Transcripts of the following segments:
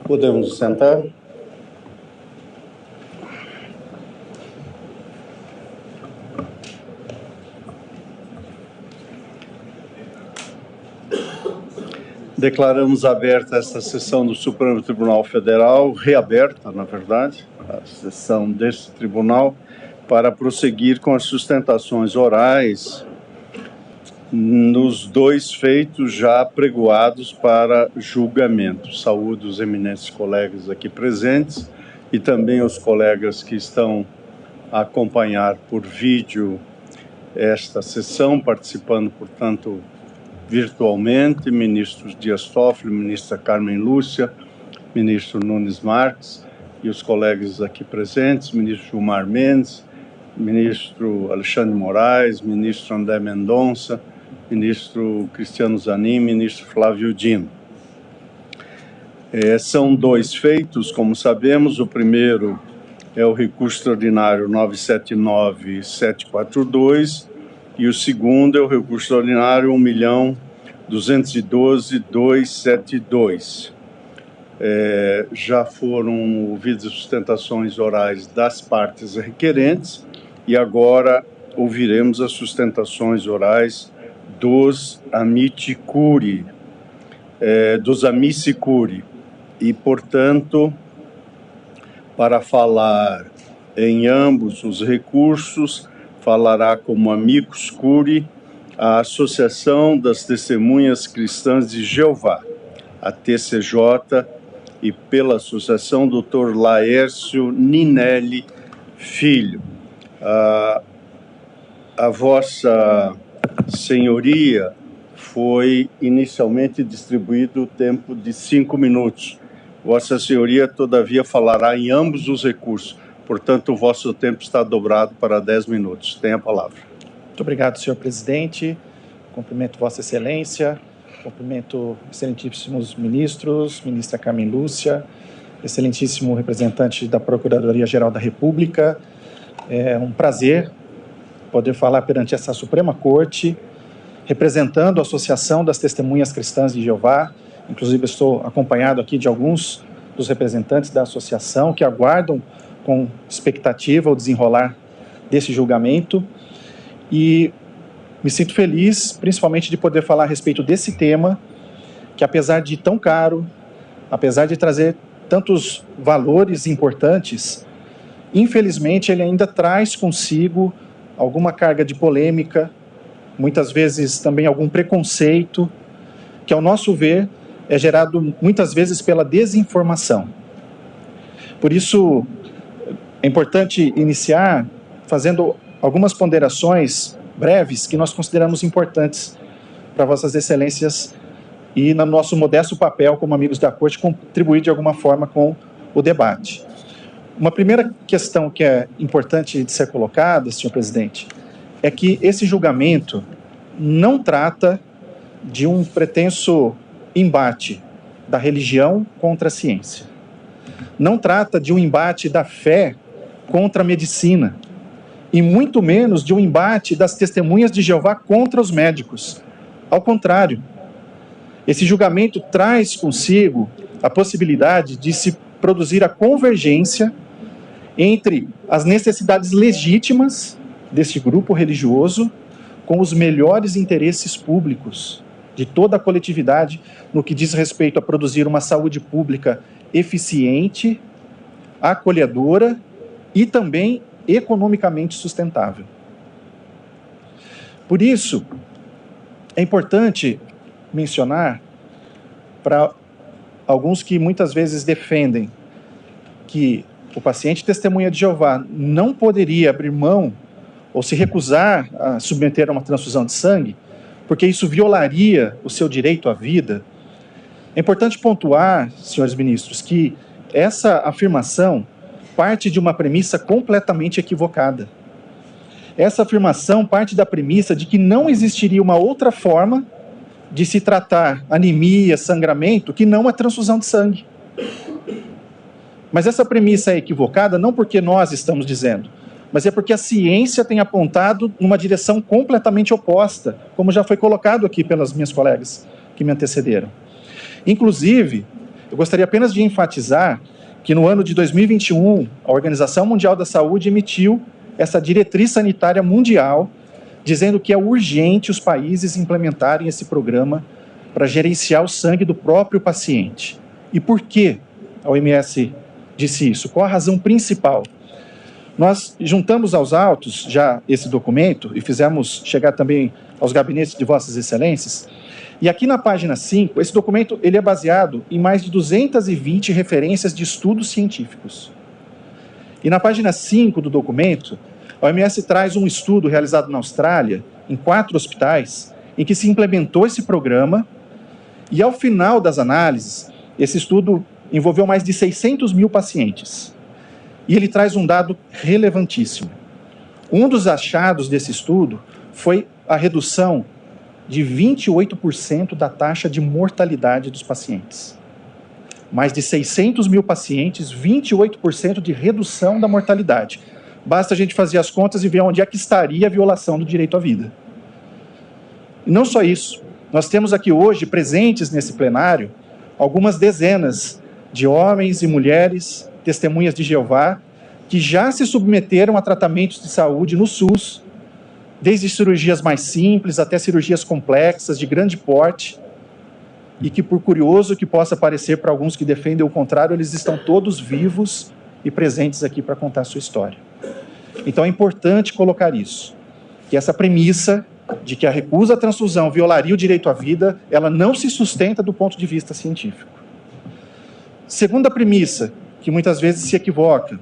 Podemos sentar? Declaramos aberta esta sessão do Supremo Tribunal Federal, reaberta, na verdade, a sessão deste tribunal, para prosseguir com as sustentações orais nos dois feitos já apregoados para julgamento. Saúdo os eminentes colegas aqui presentes e também os colegas que estão a acompanhar por vídeo esta sessão, participando, portanto, virtualmente, ministros Dias Toffoli, ministra Carmen Lúcia, ministro Nunes Marques e os colegas aqui presentes, ministro Gilmar Mendes, ministro Alexandre Moraes, ministro André Mendonça, ministro Cristiano Zanin, ministro Flávio Dino. São dois feitos, como sabemos. O primeiro é o recurso extraordinário 979.742 e o segundo é o recurso extraordinário 1.212.272. Já foram ouvidas as sustentações orais das partes requerentes e agora ouviremos as sustentações orais dos amici curiae, e, portanto, para falar em ambos os recursos, falará como amicus curiae a Associação das Testemunhas Cristãs de Jeová, a TCJ, e pela associação Dr. Laércio Ninelli Filho. A vossa senhoria foi inicialmente distribuído o tempo de 5 minutos. Vossa senhoria, todavia, falará em ambos os recursos. Portanto, o vosso tempo está dobrado para 10 minutos. Tem a palavra. Muito obrigado, senhor presidente. Cumprimento Vossa Excelência, cumprimento excelentíssimos ministros, ministra Carmen Lúcia, excelentíssimo representante da Procuradoria-Geral da República. É um prazer poder falar perante essa Suprema Corte, representando a Associação das Testemunhas Cristãs de Jeová. Inclusive, estou acompanhado aqui de alguns dos representantes da associação que aguardam com expectativa o desenrolar desse julgamento. E me sinto feliz, principalmente, de poder falar a respeito desse tema, que apesar de tão caro, apesar de trazer tantos valores importantes, infelizmente ele ainda traz consigo alguma carga de polêmica, muitas vezes também algum preconceito, que ao nosso ver é gerado muitas vezes pela desinformação. Por isso, é importante iniciar fazendo algumas ponderações breves que nós consideramos importantes para Vossas Excelências e, no nosso modesto papel como amigos da Corte, contribuir de alguma forma com o debate. Uma primeira questão que é importante de ser colocada, senhor presidente, é que esse julgamento não trata de um pretenso embate da religião contra a ciência. Não trata de um embate da fé contra a medicina, e muito menos de um embate das testemunhas de Jeová contra os médicos. Ao contrário, esse julgamento traz consigo a possibilidade de se produzir a convergência entre as necessidades legítimas desse grupo religioso com os melhores interesses públicos de toda a coletividade no que diz respeito a produzir uma saúde pública eficiente, acolhedora e também economicamente sustentável. Por isso, é importante mencionar para alguns que muitas vezes defendem que o paciente testemunha de Jeová não poderia abrir mão ou se recusar a submeter a uma transfusão de sangue, porque isso violaria o seu direito à vida. É importante pontuar, senhores ministros, que essa afirmação parte de uma premissa completamente equivocada. Essa afirmação parte da premissa de que não existiria uma outra forma de se tratar anemia, sangramento, que não a transfusão de sangue. Mas essa premissa é equivocada não porque nós estamos dizendo, mas é porque a ciência tem apontado numa direção completamente oposta, como já foi colocado aqui pelas minhas colegas que me antecederam. Inclusive, eu gostaria apenas de enfatizar que no ano de 2021, a Organização Mundial da Saúde emitiu essa diretriz sanitária mundial, dizendo que é urgente os países implementarem esse programa para gerenciar o sangue do próprio paciente. E por que a OMS disse isso? Qual a razão principal? Nós juntamos aos autos já esse documento e fizemos chegar também aos gabinetes de Vossas Excelências. E aqui na página 5, esse documento ele é baseado em mais de 220 referências de estudos científicos. E na página 5 do documento, a OMS traz um estudo realizado na Austrália, em 4 hospitais, em que se implementou esse programa, e ao final das análises, esse estudo envolveu mais de 600 mil pacientes. E ele traz um dado relevantíssimo. Um dos achados desse estudo foi a redução de 28% da taxa de mortalidade dos pacientes. Mais de 600 mil pacientes, 28% de redução da mortalidade. Basta a gente fazer as contas e ver onde é que estaria a violação do direito à vida. E não só isso, nós temos aqui hoje, presentes nesse plenário, algumas dezenas de homens e mulheres, testemunhas de Jeová, que já se submeteram a tratamentos de saúde no SUS, desde cirurgias mais simples até cirurgias complexas, de grande porte, e que, por curioso que possa parecer para alguns que defendem o contrário, eles estão todos vivos e presentes aqui para contar a sua história. Então é importante colocar isso, que essa premissa de que a recusa à transfusão violaria o direito à vida, ela não se sustenta do ponto de vista científico. Segunda premissa, que muitas vezes se equivoca,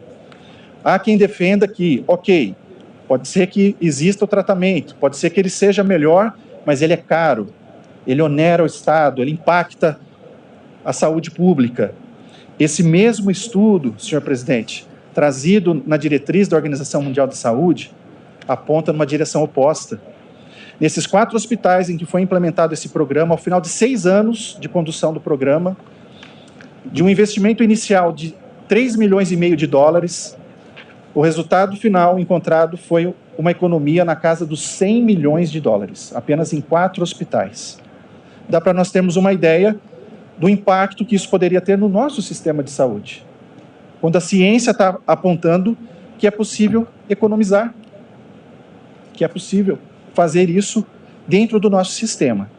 há quem defenda que, ok, pode ser que exista o tratamento, pode ser que ele seja melhor, mas ele é caro, ele onera o Estado, ele impacta a saúde pública. Esse mesmo estudo, senhor presidente, trazido na diretriz da Organização Mundial da Saúde, aponta numa direção oposta. Nesses 4 hospitais em que foi implementado esse programa, ao final de 6 anos de condução do programa, de um investimento inicial de 3,5 milhões de dólares, o resultado final encontrado foi uma economia na casa dos 100 milhões de dólares, apenas em 4 hospitais. Dá para nós termos uma ideia do impacto que isso poderia ter no nosso sistema de saúde, quando a ciência está apontando que é possível economizar, que é possível fazer isso dentro do nosso sistema.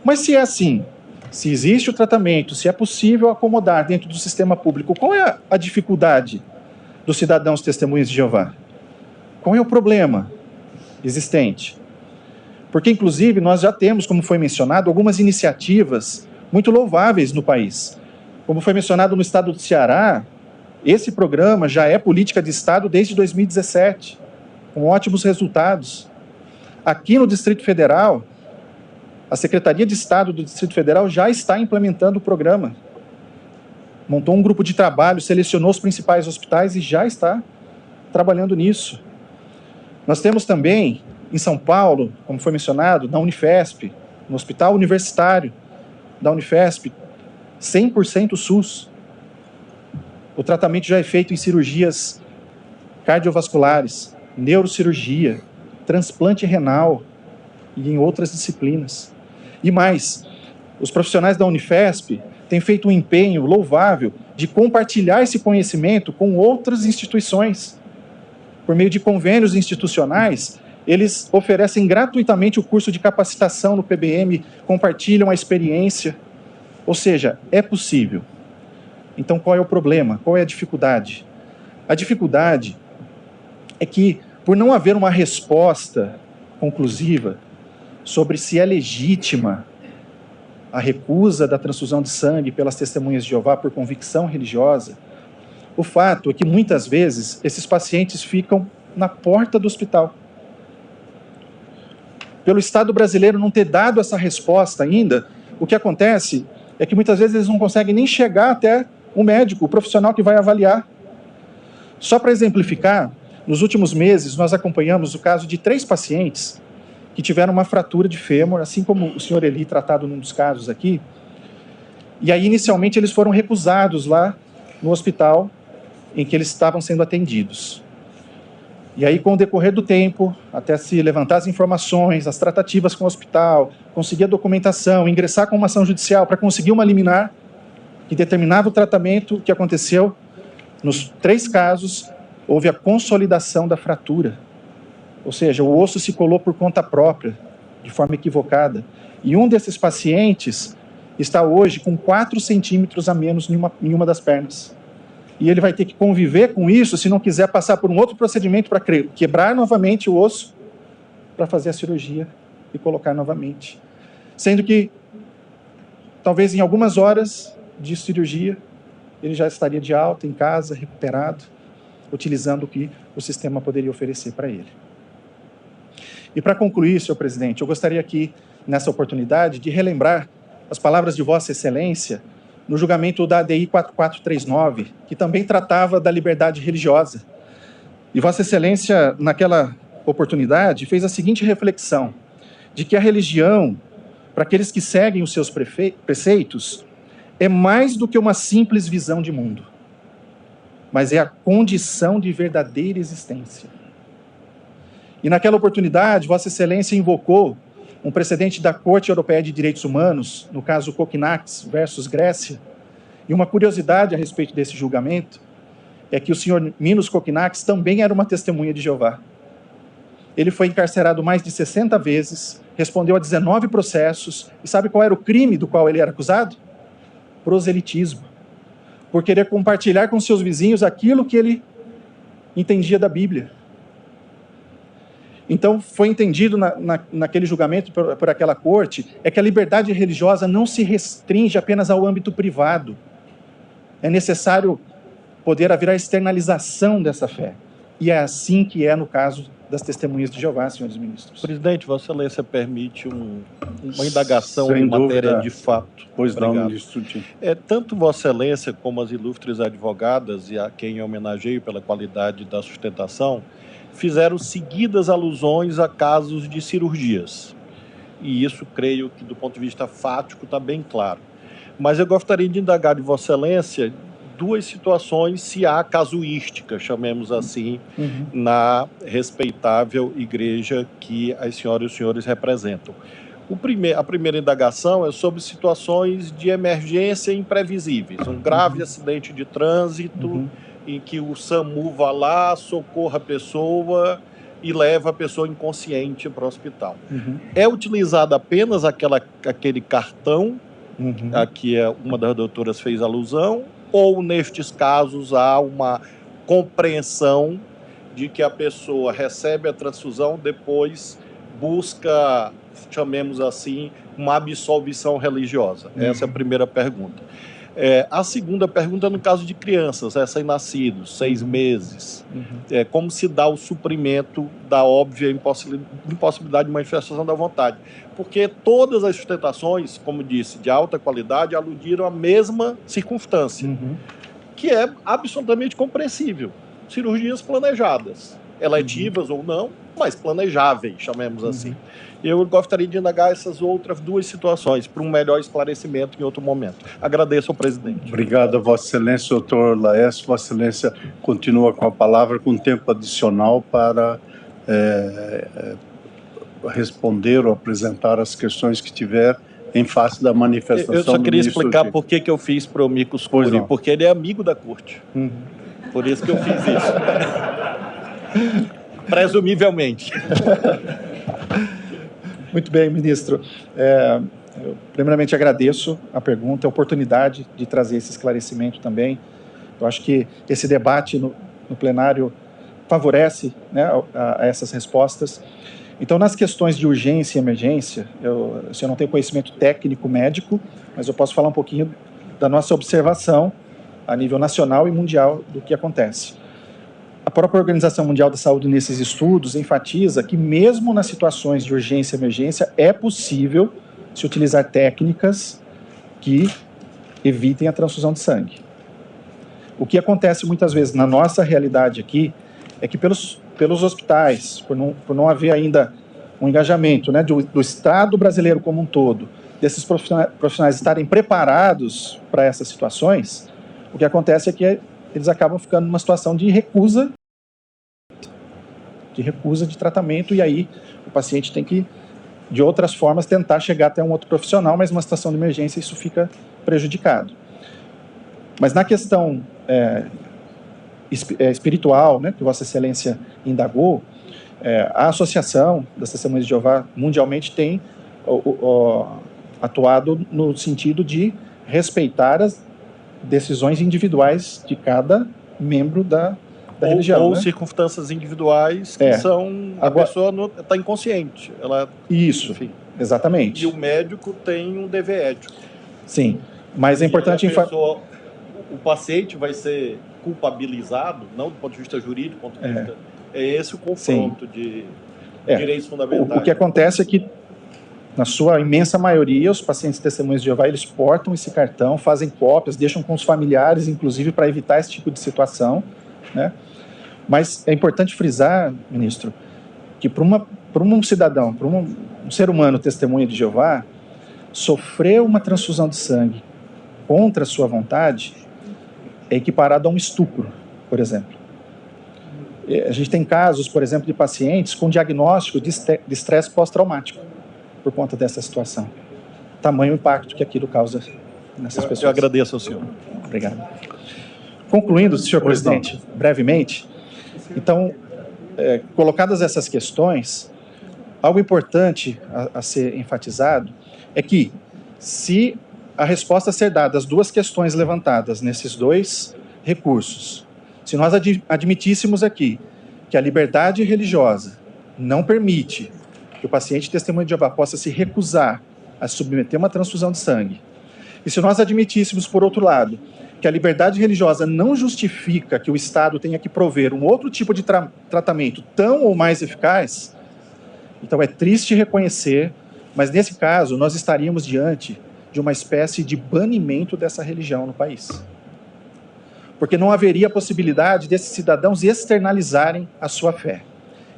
Mas se é assim, se existe o tratamento, se é possível acomodar dentro do sistema público, qual é a dificuldade dos cidadãos testemunhas de Jeová? Qual é o problema existente? Porque, inclusive, nós já temos, como foi mencionado, algumas iniciativas muito louváveis no país. Como foi mencionado no estado do Ceará, esse programa já é política de Estado desde 2017, com ótimos resultados. Aqui no Distrito Federal, a Secretaria de Estado do Distrito Federal já está implementando o programa. Montou um grupo de trabalho, selecionou os principais hospitais e já está trabalhando nisso. Nós temos também, em São Paulo, como foi mencionado, na Unifesp, no Hospital Universitário da Unifesp, 100% SUS. O tratamento já é feito em cirurgias cardiovasculares, neurocirurgia, transplante renal e em outras disciplinas. E mais, os profissionais da Unifesp têm feito um empenho louvável de compartilhar esse conhecimento com outras instituições. Por meio de convênios institucionais, eles oferecem gratuitamente o curso de capacitação no PBM, compartilham a experiência. Ou seja, é possível. Então, qual é o problema? Qual é a dificuldade? A dificuldade é que, por não haver uma resposta conclusiva sobre se é legítima a recusa da transfusão de sangue pelas testemunhas de Jeová por convicção religiosa, o fato é que, muitas vezes, esses pacientes ficam na porta do hospital. Pelo Estado brasileiro não ter dado essa resposta ainda, o que acontece é que, muitas vezes, eles não conseguem nem chegar até o médico, o profissional que vai avaliar. Só para exemplificar, nos últimos meses, nós acompanhamos o caso de 3 pacientes que tiveram uma fratura de fêmur, assim como o senhor Eli, tratado num dos casos aqui. E aí, inicialmente, eles foram recusados lá no hospital em que eles estavam sendo atendidos. E aí, com o decorrer do tempo, até se levantar as informações, as tratativas com o hospital, conseguir a documentação, ingressar com uma ação judicial para conseguir uma liminar que determinava o tratamento, que aconteceu, nos 3 casos, houve a consolidação da fratura. Ou seja, o osso se colou por conta própria, de forma equivocada. E um desses pacientes está hoje com 4 centímetros a menos em uma das pernas. E ele vai ter que conviver com isso se não quiser passar por um outro procedimento para quebrar novamente o osso, para fazer a cirurgia e colocar novamente. Sendo que, talvez em algumas horas de cirurgia, ele já estaria de alta, em casa, recuperado, utilizando o que o sistema poderia oferecer para ele. E para concluir, senhor presidente, eu gostaria aqui, nessa oportunidade, de relembrar as palavras de Vossa Excelência no julgamento da ADI 4439, que também tratava da liberdade religiosa. E Vossa Excelência, naquela oportunidade, fez a seguinte reflexão, de que a religião, para aqueles que seguem os seus preceitos, é mais do que uma simples visão de mundo, mas é a condição de verdadeira existência. E naquela oportunidade, Vossa Excelência invocou um precedente da Corte Europeia de Direitos Humanos, no caso Kokkinakis versus Grécia, e uma curiosidade a respeito desse julgamento é que o senhor Minos Kokkinakis também era uma testemunha de Jeová. Ele foi encarcerado mais de 60 vezes, respondeu a 19 processos, e sabe qual era o crime do qual ele era acusado? Proselitismo, por querer compartilhar com seus vizinhos aquilo que ele entendia da Bíblia. Então, foi entendido naquele julgamento por aquela corte, é que a liberdade religiosa não se restringe apenas ao âmbito privado. É necessário poder haver a externalização dessa fé. E é assim que é no caso das testemunhas de Jeová, senhores ministros. Presidente, Vossa Excelência permite uma indagação Sem em matéria dúvida. de fato. Pois não, Obrigado. ministro Tim. Tanto Vossa Excelência como as ilustres advogadas, e a quem homenageio pela qualidade da sustentação, fizeram seguidas alusões a casos de cirurgias. E isso, creio que, do ponto de vista fático, está bem claro. Mas eu gostaria de indagar de Vossa Excelência 2 situações, se há casuística, chamemos assim, na respeitável igreja que as senhoras e os senhores representam. A primeira indagação é sobre situações de emergência imprevisíveis. Um grave acidente de trânsito, em que o SAMU vai lá, socorra a pessoa e leva a pessoa inconsciente para o hospital. É utilizado apenas aquele cartão a que uma das doutoras fez alusão, ou nestes casos há uma compreensão de que a pessoa recebe a transfusão, depois busca, chamemos assim, uma absolvição religiosa? Essa é a primeira pergunta. A segunda pergunta, no caso de crianças, recém-nascidos, 6 meses, como se dá o suprimento da óbvia impossibilidade de manifestação da vontade? Porque todas as sustentações, como disse, de alta qualidade, aludiram à mesma circunstância, que é absolutamente compreensível. Cirurgias planejadas, eletivas ou não, mas planejáveis, chamemos assim. Eu gostaria de indagar essas outras 2 situações para um melhor esclarecimento em outro momento. Agradeço ao presidente. Obrigado a Vossa Excelência, doutor Laércio. Vossa Excelência continua com a palavra, com tempo adicional para responder ou apresentar as questões que tiver em face da manifestação do ministro. Eu só queria explicar por que eu fiz para o amicus curiae, porque ele é amigo da corte. Por isso que eu fiz isso. Presumivelmente. Muito bem, ministro. Eu primeiramente agradeço a pergunta, a oportunidade de trazer esse esclarecimento também. Eu acho que esse debate no plenário favorece, né, a essas respostas. Então, nas questões de urgência e emergência, eu não tenho conhecimento técnico médico, mas eu posso falar um pouquinho da nossa observação a nível nacional e mundial do que acontece. A própria Organização Mundial da Saúde, nesses estudos, enfatiza que mesmo nas situações de urgência e emergência, é possível se utilizar técnicas que evitem a transfusão de sangue. O que acontece muitas vezes na nossa realidade aqui é que pelos hospitais, por não haver ainda um engajamento, né, do Estado brasileiro como um todo, desses profissionais estarem preparados para essas situações, o que acontece é que eles acabam ficando numa situação de recusa de recusa de tratamento, e aí o paciente tem que, de outras formas, tentar chegar até um outro profissional, mas numa situação de emergência isso fica prejudicado. Mas na questão espiritual, né, que Vossa Excelência indagou, a Associação das Testemunhas de Jeová mundialmente tem atuado no sentido de respeitar as decisões individuais de cada membro da religião. Ou né? circunstâncias individuais que são... A pessoa está inconsciente. Isso, enfim, exatamente. E o médico tem um dever ético. Sim, mas é importante... O paciente vai ser culpabilizado, não do ponto de vista jurídico, do ponto de vista... É esse o confronto de direitos fundamentais. O que acontece é que, na sua imensa maioria, os pacientes testemunhas de Jeová, eles portam esse cartão, fazem cópias, deixam com os familiares, inclusive, para evitar esse tipo de situação, né? Mas é importante frisar, ministro, que para um cidadão, para um ser humano testemunha de Jeová, sofrer uma transfusão de sangue contra a sua vontade é equiparado a um estupro, por exemplo. A gente tem casos, por exemplo, de pacientes com diagnóstico de estresse pós-traumático por conta dessa situação. Tamanho impacto que aquilo causa nessas pessoas. Eu agradeço ao senhor. Obrigado. Concluindo, senhor presidente, brevemente, então, colocadas essas questões, algo importante a ser enfatizado é que, se a resposta ser dada às duas questões levantadas nesses dois recursos, se nós admitíssemos aqui que a liberdade religiosa não permite que o paciente testemunho de Jeová possa se recusar a submeter uma transfusão de sangue, e se nós admitíssemos, por outro lado, que a liberdade religiosa não justifica que o Estado tenha que prover um outro tipo de tratamento tão ou mais eficaz, então é triste reconhecer, mas nesse caso nós estaríamos diante de uma espécie de banimento dessa religião no país. Porque não haveria possibilidade desses cidadãos externalizarem a sua fé.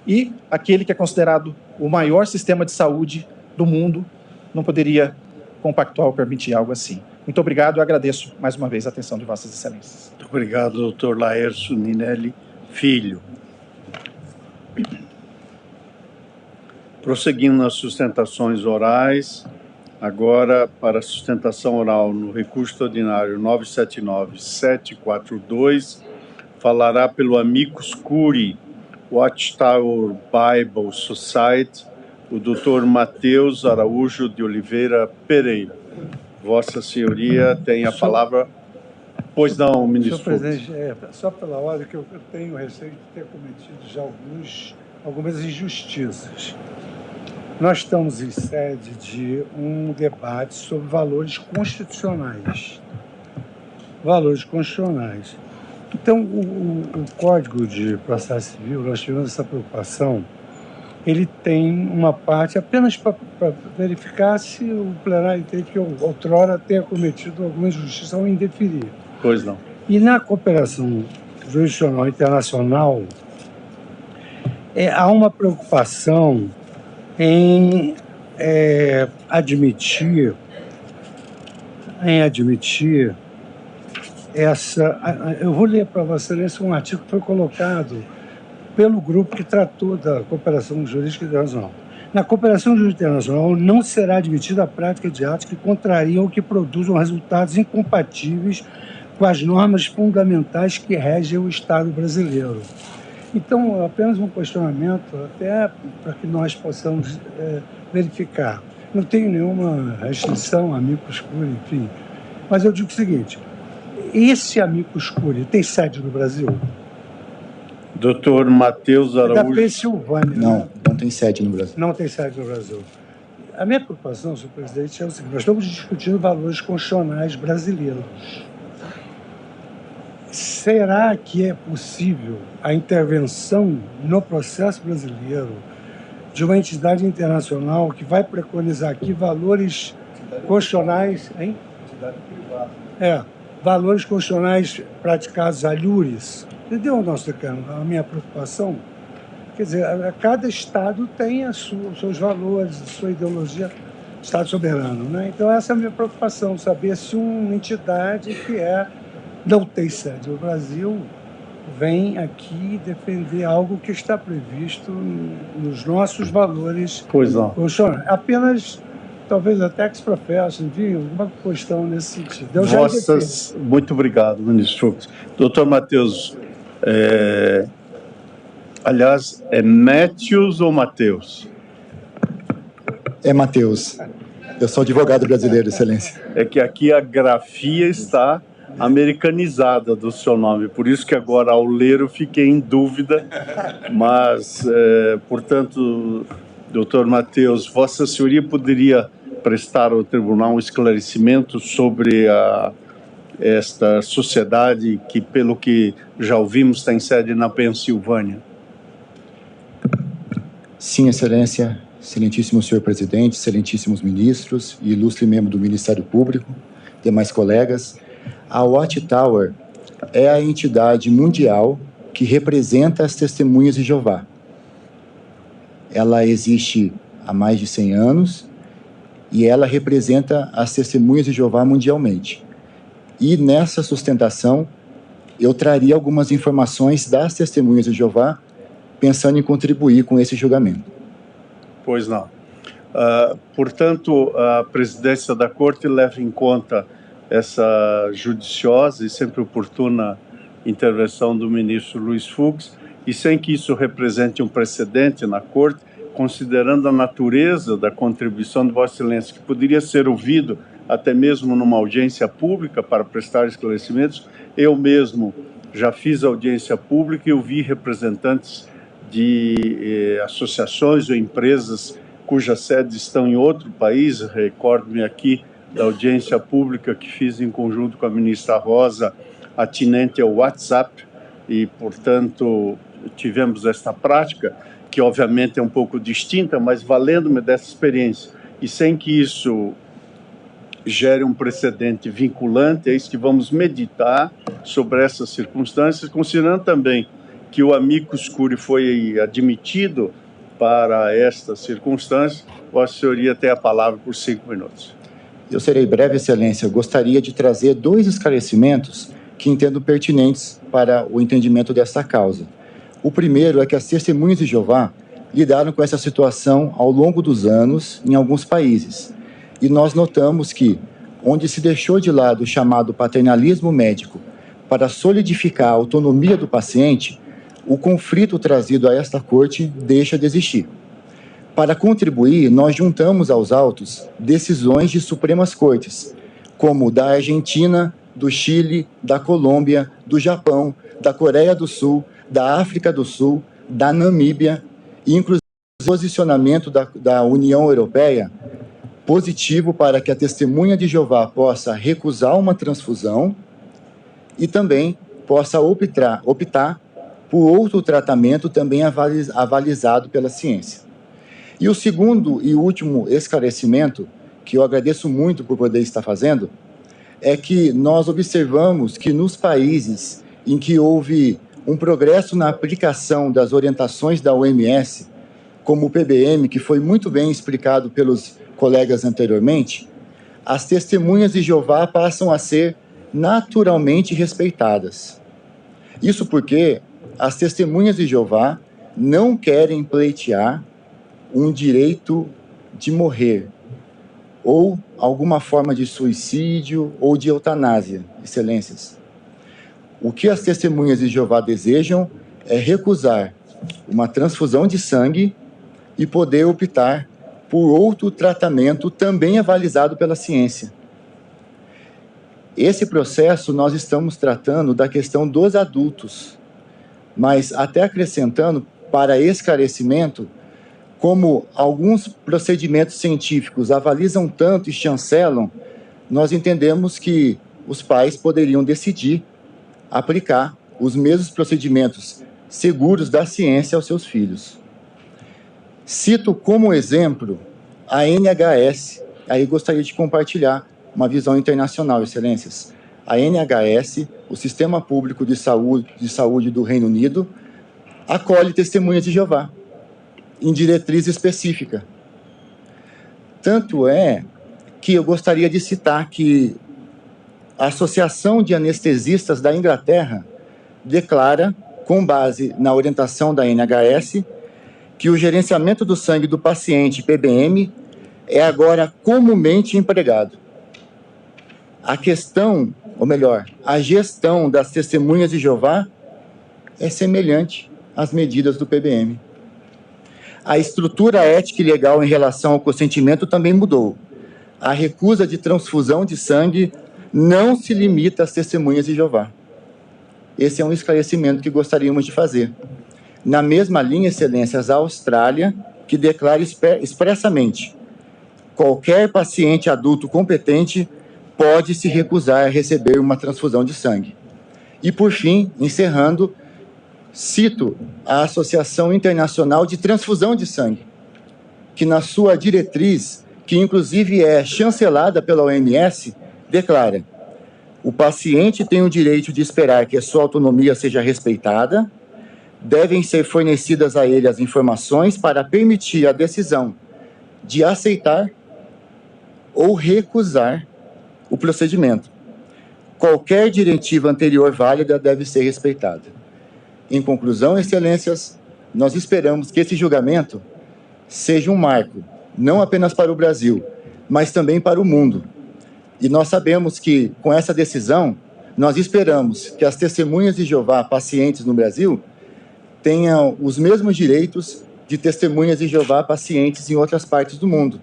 E aquele que é considerado o maior sistema de saúde do mundo não poderia compactuar ou permitir algo assim. Muito obrigado e agradeço mais uma vez a atenção de Vossas Excelências. Muito obrigado, doutor Laércio Ninelli Filho. Prosseguindo nas sustentações orais, agora, para a sustentação oral no recurso ordinário 979-742, falará pelo amicus curiae Watchtower Bible Society, o Dr. Matheus Araújo de Oliveira Pereira. Vossa Senhoria tem a palavra. Pois não, ministro. Senhor presidente, só pela ordem que eu tenho receio de ter cometido já algumas injustiças. Nós estamos em sede de um debate sobre valores constitucionais. Valores constitucionais. Então, o Código de Processo Civil, nós tivemos essa preocupação, ele tem uma parte apenas para verificar se o plenário entende que eu, outrora, tenha cometido alguma injustiça ao indeferir. Pois não. E na cooperação jurisdicional internacional, há uma preocupação em admitir essa... Eu vou ler para Vossa Excelência um artigo que foi colocado pelo grupo que tratou da cooperação jurídica internacional. Na cooperação jurídica internacional não será admitida a prática de atos que contrariam ou que produzam resultados incompatíveis com as normas fundamentais que regem o Estado brasileiro. Então, apenas um questionamento, até para que nós possamos verificar. Não tenho nenhuma restrição, amicus curiae, enfim. Mas eu digo o seguinte, esse amicus curiae tem sede no Brasil? Doutor Matheus Araújo. Da Pensilvânia. Não tem sede no Brasil. Não tem sede no Brasil. A minha preocupação, senhor presidente, é o seguinte, nós estamos discutindo valores constitucionais brasileiros. Será que é possível a intervenção no processo brasileiro de uma entidade internacional que vai preconizar aqui valores constitucionais, hein? Entidade privada. Valores constitucionais praticados alhures? Entendeu, a minha preocupação? Quer dizer, cada Estado tem os seus valores, a sua ideologia, Estado soberano, né? Então essa é a minha preocupação, saber se uma entidade que não tem sede no Brasil vem aqui defender algo que está previsto nos nossos valores. Pois não. O senhor, apenas, talvez até que se professa, enfim, alguma questão nesse sentido. Eu já Muito obrigado, ministro Fux. Doutor Matheus, aliás, é Matthews ou Mateus? É Matheus. Eu sou advogado brasileiro, excelência. É que aqui a grafia está americanizada do seu nome, por isso que agora ao ler eu fiquei em dúvida, mas, portanto, doutor Matheus, Vossa Senhoria poderia prestar ao tribunal um esclarecimento sobre esta sociedade que, pelo que já ouvimos, tem sede na Pensilvânia? Sim, excelência, excelentíssimo senhor presidente, excelentíssimos ministros e ilustre membro do Ministério Público, demais colegas. A Watchtower é a entidade mundial que representa as Testemunhas de Jeová. Ela existe há mais de 100 anos e ela representa as Testemunhas de Jeová mundialmente. E nessa sustentação, eu traria algumas informações das Testemunhas de Jeová, pensando em contribuir com esse julgamento. Pois não. Portanto, a presidência da Corte leva em conta essa judiciosa e sempre oportuna intervenção do ministro Luiz Fux, e sem que isso represente um precedente na Corte, considerando a natureza da contribuição de Vossa Excelência, que poderia ser ouvido até mesmo numa audiência pública para prestar esclarecimentos. Eu mesmo já fiz audiência pública e ouvi representantes de associações ou empresas cujas sedes estão em outro país. Recordo-me aqui da audiência pública que fiz em conjunto com a ministra Rosa, atinente ao WhatsApp, e, portanto, tivemos esta prática, que obviamente é um pouco distinta, mas valendo-me dessa experiência, e sem que isso gere um precedente vinculante, é isso que vamos meditar sobre essas circunstâncias, considerando também que o amicus curiae foi admitido para esta circunstância. Vossa Senhoria tem a palavra por 5 minutos. Eu serei breve, excelência. Eu gostaria de trazer 2 esclarecimentos que entendo pertinentes para o entendimento desta causa. O primeiro é que as Testemunhas de Jeová lidaram com essa situação ao longo dos anos em alguns países. E nós notamos que, onde se deixou de lado o chamado paternalismo médico para solidificar a autonomia do paciente, o conflito trazido a esta corte deixa de existir. Para contribuir, nós juntamos aos autos decisões de Supremas Cortes, como da Argentina, do Chile, da Colômbia, do Japão, da Coreia do Sul, da África do Sul, da Namíbia, e inclusive o posicionamento da União Europeia positivo para que a Testemunha de Jeová possa recusar uma transfusão e também possa optar por outro tratamento também avalizado pela ciência. E o segundo e último esclarecimento, que eu agradeço muito por poder estar fazendo, é que nós observamos que nos países em que houve um progresso na aplicação das orientações da OMS, como o PBM, que foi muito bem explicado pelos colegas anteriormente, as Testemunhas de Jeová passam a ser naturalmente respeitadas. Isso porque as Testemunhas de Jeová não querem pleitear um direito de morrer, ou alguma forma de suicídio ou de eutanásia, excelências. O que as Testemunhas de Jeová desejam é recusar uma transfusão de sangue e poder optar por outro tratamento também avalizado pela ciência. Esse processo nós estamos tratando da questão dos adultos, mas até acrescentando para esclarecimento, como alguns procedimentos científicos avalizam tanto e chancelam, nós entendemos que os pais poderiam decidir aplicar os mesmos procedimentos seguros da ciência aos seus filhos. Cito como exemplo a NHS, aí gostaria de compartilhar uma visão internacional, excelências. A NHS, o Sistema Público de Saúde do Reino Unido, acolhe Testemunhas de Jeová em diretriz específica. Tanto é que eu gostaria de citar que a Associação de Anestesistas da Inglaterra declara, com base na orientação da NHS, que o gerenciamento do sangue do paciente PBM é agora comumente empregado. A questão, ou melhor, a gestão das testemunhas de Jeová é semelhante às medidas do PBM. A estrutura ética e legal em relação ao consentimento também mudou. A recusa de transfusão de sangue não se limita às testemunhas de Jeová. Esse é um esclarecimento que gostaríamos de fazer. Na mesma linha, Excelências, a Austrália, que declara expressamente: qualquer paciente adulto competente pode se recusar a receber uma transfusão de sangue. E, por fim, encerrando, cito a Associação Internacional de Transfusão de Sangue, que na sua diretriz, que inclusive é chancelada pela OMS, declara: o paciente tem o direito de esperar que a sua autonomia seja respeitada, devem ser fornecidas a ele as informações para permitir a decisão de aceitar ou recusar o procedimento. Qualquer diretiva anterior válida deve ser respeitada. Em conclusão, Excelências, nós esperamos que esse julgamento seja um marco, não apenas para o Brasil, mas também para o mundo. E nós sabemos que, com essa decisão, nós esperamos que as testemunhas de Jeová, pacientes no Brasil, tenham os mesmos direitos de testemunhas de Jeová, pacientes em outras partes do mundo.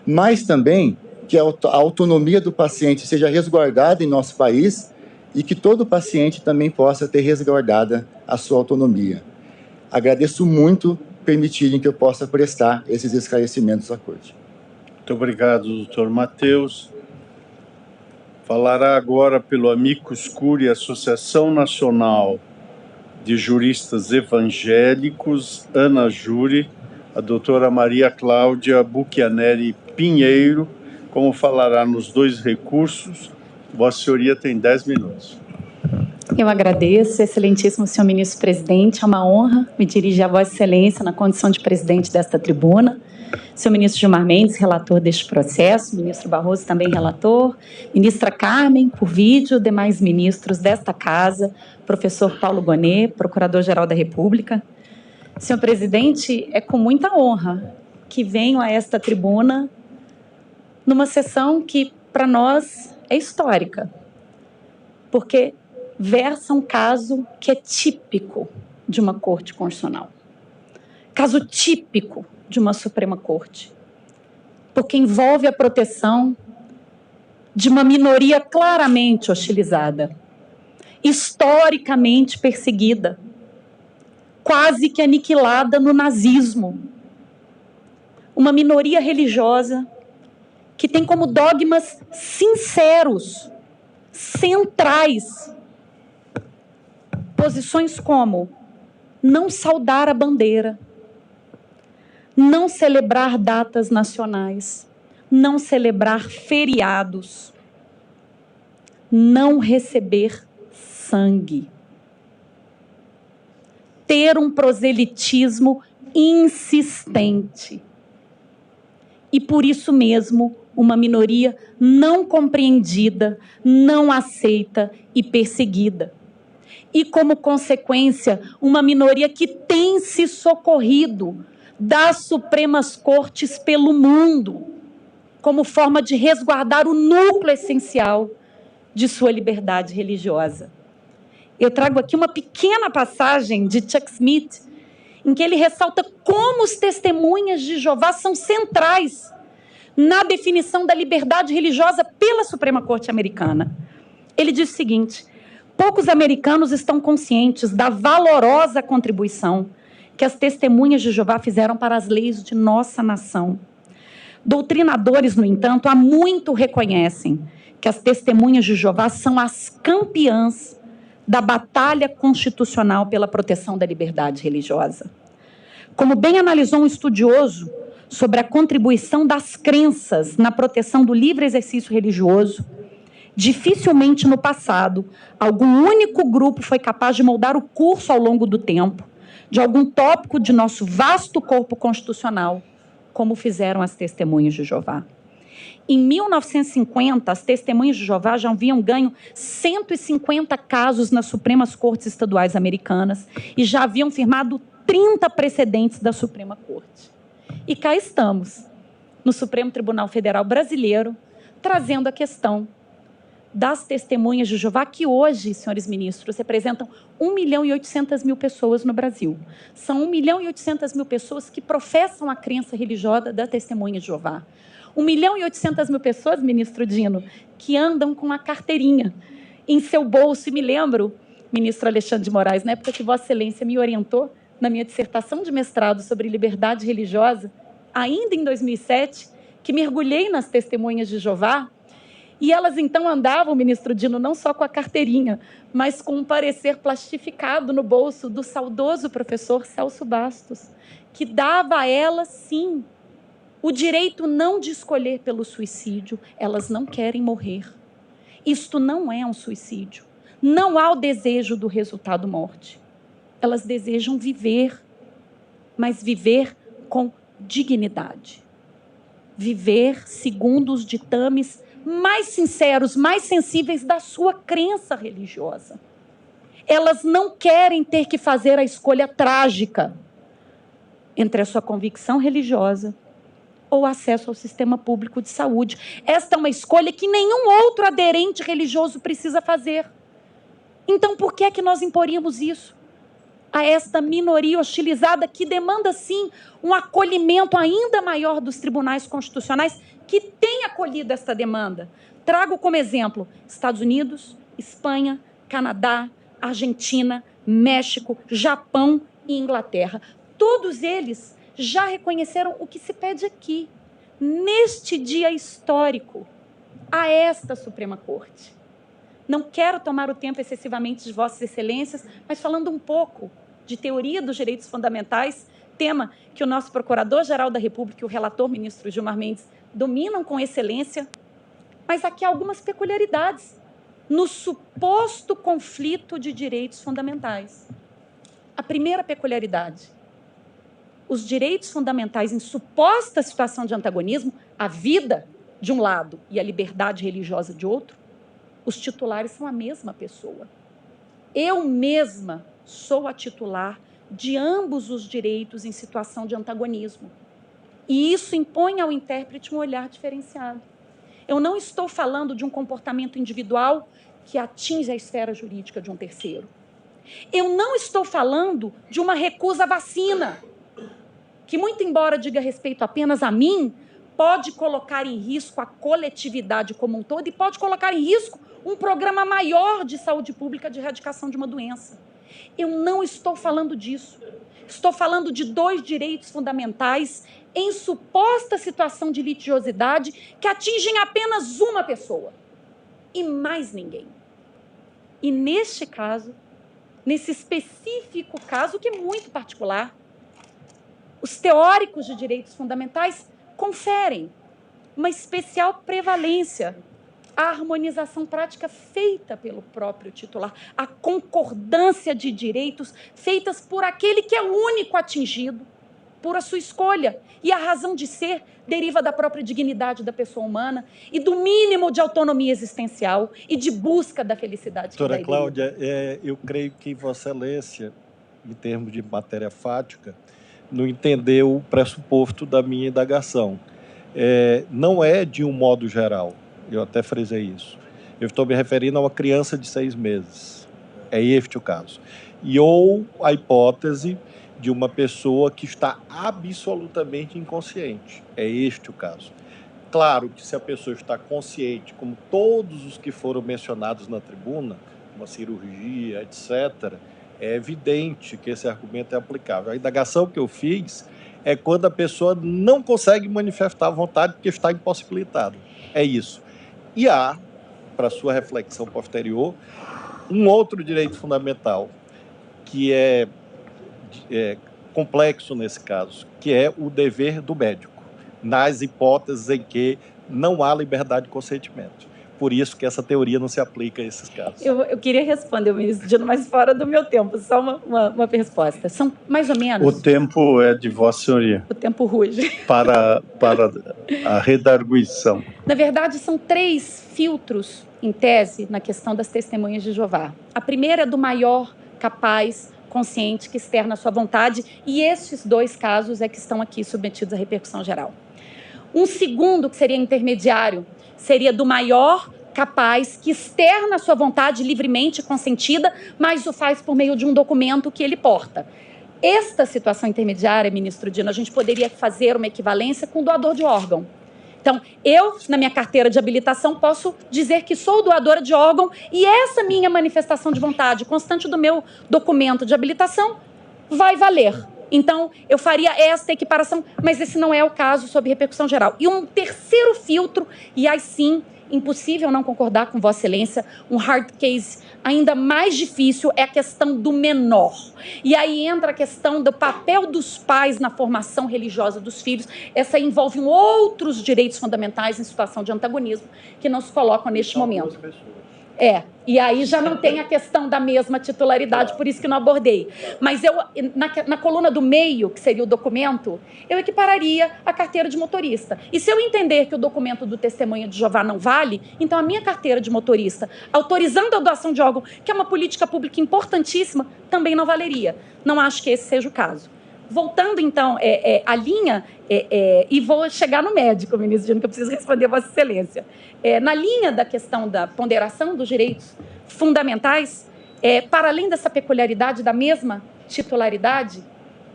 Mas também que a autonomia do paciente seja resguardada em nosso país e que todo paciente também possa ter resguardada a sua autonomia. Agradeço muito permitirem que eu possa prestar esses esclarecimentos à Corte. Muito obrigado, doutor Matheus. Falará agora pelo Amicus Curiae, Associação Nacional de Juristas Evangélicos, Ana Júri, a doutora Maria Cláudia Buchianeri Pinheiro. Como falará nos dois recursos, Vossa Senhoria tem 10 minutos. Eu agradeço, excelentíssimo senhor ministro-presidente, é uma honra me dirigir a Vossa Excelência na condição de presidente desta tribuna. Senhor ministro Gilmar Mendes, relator deste processo, ministro Barroso também relator, ministra Carmen, por vídeo, demais ministros desta casa, professor Paulo Gonet, procurador-geral da República. Senhor presidente, é com muita honra que venho a esta tribuna numa sessão que, para nós, é histórica, porque versa um caso que é típico de uma Corte Constitucional. Caso típico de uma Suprema Corte, porque envolve a proteção de uma minoria claramente hostilizada, historicamente perseguida, quase que aniquilada no nazismo. Uma minoria religiosa que tem como dogmas sinceros, centrais, posições como não saudar a bandeira, não celebrar datas nacionais, não celebrar feriados, não receber sangue, ter um proselitismo insistente. E por isso mesmo, uma minoria não compreendida, não aceita e perseguida. E como consequência, uma minoria que tem se socorrido das Supremas Cortes pelo mundo, como forma de resguardar o núcleo essencial de sua liberdade religiosa. Eu trago aqui uma pequena passagem de Chuck Smith, em que ele ressalta como os testemunhas de Jeová são centrais na definição da liberdade religiosa pela Suprema Corte Americana. Ele diz o seguinte: poucos americanos estão conscientes da valorosa contribuição que as testemunhas de Jeová fizeram para as leis de nossa nação. Doutrinadores, no entanto, há muito reconhecem que as testemunhas de Jeová são as campeãs da batalha constitucional pela proteção da liberdade religiosa. Como bem analisou um estudioso sobre a contribuição das crenças na proteção do livre exercício religioso, dificilmente no passado algum único grupo foi capaz de moldar o curso ao longo do tempo de algum tópico de nosso vasto corpo constitucional, como fizeram as testemunhas de Jeová. Em 1950, as testemunhas de Jeová já haviam ganho 150 casos nas Supremas Cortes Estaduais Americanas e já haviam firmado 30 precedentes da Suprema Corte. E cá estamos, no Supremo Tribunal Federal Brasileiro, trazendo a questão das testemunhas de Jeová, que hoje, senhores ministros, representam 1.800.000 pessoas no Brasil. São 1.800.000 pessoas que professam a crença religiosa da testemunha de Jeová. 1.800.000 pessoas, ministro Dino, que andam com a carteirinha em seu bolso. E me lembro, ministro Alexandre de Moraes, na época que Vossa Excelência me orientou na minha dissertação de mestrado sobre liberdade religiosa, ainda em 2007, que mergulhei nas testemunhas de Jeová, e elas então andavam, ministro Dino, não só com a carteirinha, mas com um parecer plastificado no bolso do saudoso professor Celso Bastos, que dava a elas, sim, o direito não de escolher pelo suicídio. Elas não querem morrer. Isto não é um suicídio. Não há o desejo do resultado morte. Elas desejam viver, mas viver com dignidade. Viver segundo os ditames mais sinceros, mais sensíveis da sua crença religiosa. Elas não querem ter que fazer a escolha trágica entre a sua convicção religiosa ou acesso ao sistema público de saúde. Esta é uma escolha que nenhum outro aderente religioso precisa fazer. Então, por que é que nós imporíamos isso a esta minoria hostilizada que demanda, sim, um acolhimento ainda maior dos tribunais constitucionais que têm acolhido esta demanda? Trago como exemplo Estados Unidos, Espanha, Canadá, Argentina, México, Japão e Inglaterra. Todos eles já reconheceram o que se pede aqui, neste dia histórico, a esta Suprema Corte. Não quero tomar o tempo excessivamente de Vossas Excelências, mas falando um pouco de teoria dos direitos fundamentais, tema que o nosso Procurador-Geral da República e o relator, ministro Gilmar Mendes, dominam com excelência, mas aqui há algumas peculiaridades no suposto conflito de direitos fundamentais. A primeira peculiaridade: os direitos fundamentais em suposta situação de antagonismo, a vida de um lado e a liberdade religiosa de outro, os titulares são a mesma pessoa. Eu mesma sou a titular de ambos os direitos em situação de antagonismo. E isso impõe ao intérprete um olhar diferenciado. Eu não estou falando de um comportamento individual que atinge a esfera jurídica de um terceiro. Eu não estou falando de uma recusa à vacina, que, muito embora diga respeito apenas a mim, pode colocar em risco a coletividade como um todo e pode colocar em risco um programa maior de saúde pública de erradicação de uma doença. Eu não estou falando disso. Estou falando de dois direitos fundamentais em suposta situação de litigiosidade que atingem apenas uma pessoa e mais ninguém. E neste caso, nesse específico caso, que é muito particular, os teóricos de direitos fundamentais conferem uma especial prevalência à harmonização prática feita pelo próprio titular, a concordância de direitos feitas por aquele que é o único atingido por a sua escolha. E a razão de ser deriva da própria dignidade da pessoa humana e do mínimo de autonomia existencial e de busca da felicidade. Doutora Cláudia, eu creio que Vossa Excelência, em termos de matéria fática, não entendeu o pressuposto da minha indagação. Não é de um modo geral, eu até frisei isso. Eu estou me referindo a uma criança de 6 meses. É este o caso. Ou a hipótese de uma pessoa que está absolutamente inconsciente. É este o caso. Claro que se a pessoa está consciente, como todos os que foram mencionados na tribuna, uma cirurgia, etc., é evidente que esse argumento é aplicável. A indagação que eu fiz é quando a pessoa não consegue manifestar a vontade porque está impossibilitada. É isso. E há, para sua reflexão posterior, um outro direito fundamental que é complexo nesse caso, que é o dever do médico, nas hipóteses em que não há liberdade de consentimento. por isso que essa teoria não se aplica a esses casos. Eu queria responder, ministro Dino, mas fora do meu tempo. Só uma resposta. São mais ou menos... O tempo é de Vossa Senhoria. O tempo ruge. Para a redarguição. Na verdade, são 3 filtros, em tese, na questão das testemunhas de Jeová. A primeira é do maior, capaz, consciente, que externa a sua vontade, e estes 2 casos é que estão aqui submetidos à repercussão geral. Um segundo, que seria intermediário, seria do maior, capaz, que externa a sua vontade livremente consentida, mas o faz por meio de um documento que ele porta. Esta situação intermediária, ministro Dino, a gente poderia fazer uma equivalência com o doador de órgão. Então, eu, na minha carteira de habilitação, posso dizer que sou doadora de órgão e essa minha manifestação de vontade constante do meu documento de habilitação vai valer. Então, eu faria esta equiparação, mas esse não é o caso sob repercussão geral. E um terceiro filtro, e aí sim, impossível não concordar com Vossa Excelência, um hard case ainda mais difícil é a questão do menor. E aí entra a questão do papel dos pais na formação religiosa dos filhos. Essa envolve outros direitos fundamentais em situação de antagonismo que não se colocam neste momento. E aí já não tem a questão da mesma titularidade, por isso que não abordei. Mas eu, na coluna do meio, que seria o documento, eu equipararia a carteira de motorista. E se eu entender que o documento do testemunho de Jeová não vale, então a minha carteira de motorista, autorizando a doação de órgão, que é uma política pública importantíssima, também não valeria. Não acho que esse seja o caso. Voltando, então, à linha, e vou chegar no médico, ministro Dino, que eu preciso responder a Vossa Excelência. Na linha da questão da ponderação dos direitos fundamentais, para além dessa peculiaridade da mesma titularidade,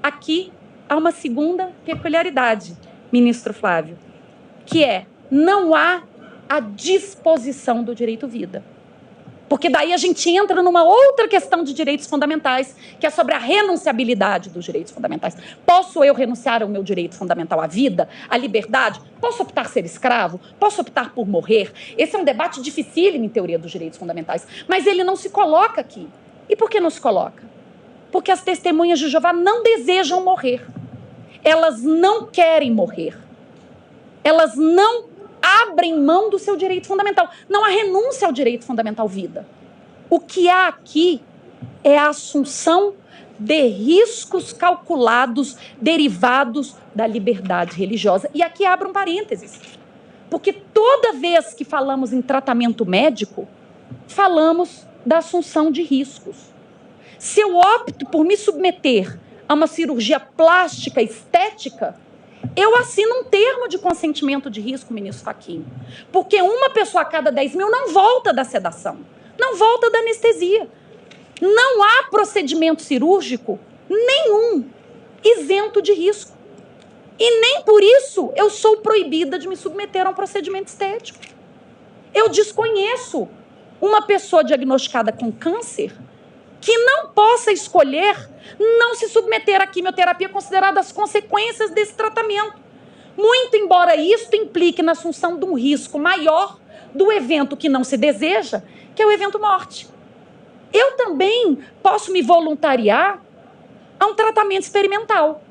aqui há uma segunda peculiaridade, ministro Flávio, que não há a disposição do direito vida. Porque daí a gente entra numa outra questão de direitos fundamentais, que é sobre a renunciabilidade dos direitos fundamentais. Posso eu renunciar ao meu direito fundamental à vida, à liberdade? Posso optar ser escravo? Posso optar por morrer? Esse é um debate dificílimo em teoria dos direitos fundamentais, mas ele não se coloca aqui. E por que não se coloca? Porque as testemunhas de Jeová não desejam morrer. Elas não querem morrer. Elas não abrem mão do seu direito fundamental. Não há renúncia ao direito fundamental vida. O que há aqui é a assunção de riscos calculados derivados da liberdade religiosa. E aqui abro um parênteses. Porque toda vez que falamos em tratamento médico, falamos da assunção de riscos. Se eu opto por me submeter a uma cirurgia plástica estética, eu assino um termo de consentimento de risco, ministro Fachin, porque uma pessoa a cada 10 mil não volta da sedação, não volta da anestesia. Não há procedimento cirúrgico nenhum isento de risco. E nem por isso eu sou proibida de me submeter a um procedimento estético. Eu desconheço uma pessoa diagnosticada com câncer que não possa escolher não se submeter à quimioterapia, consideradas as consequências desse tratamento. Muito embora isto implique na assunção de um risco maior do evento que não se deseja, que é o evento morte. Eu também posso me voluntariar a um tratamento experimental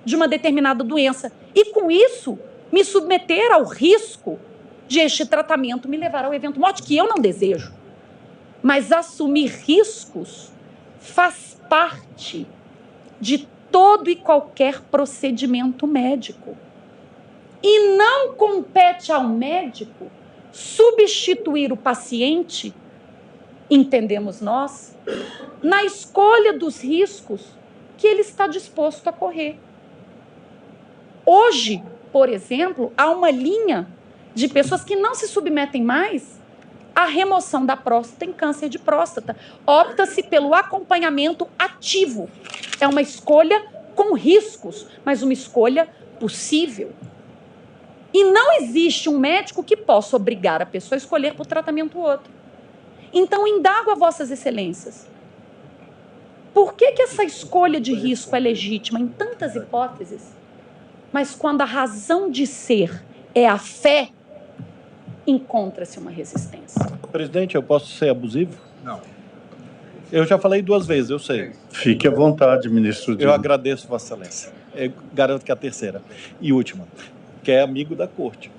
de uma determinada doença e, com isso, me submeter ao risco de este tratamento me levar ao evento morte, que eu não desejo. Mas assumir riscos faz parte de todo e qualquer procedimento médico. E não compete ao médico substituir o paciente, entendemos nós, na escolha dos riscos que ele está disposto a correr. Hoje, por exemplo, há uma linha de pessoas que não se submetem mais à remoção da próstata em câncer de próstata. Opta-se pelo acompanhamento ativo. É uma escolha com riscos, mas uma escolha possível. E não existe um médico que possa obrigar a pessoa a escolher por tratamento outro. Então, indago a Vossas Excelências. Por que essa escolha de risco é legítima em tantas hipóteses, mas quando a razão de ser é a fé, encontra-se uma resistência? Presidente, eu posso ser abusivo? Não. Eu já falei 2 vezes, eu sei. Fique à vontade, ministro Dino. Eu agradeço, Vossa Excelência. Eu garanto que é a terceira e última. porque é amigo da corte.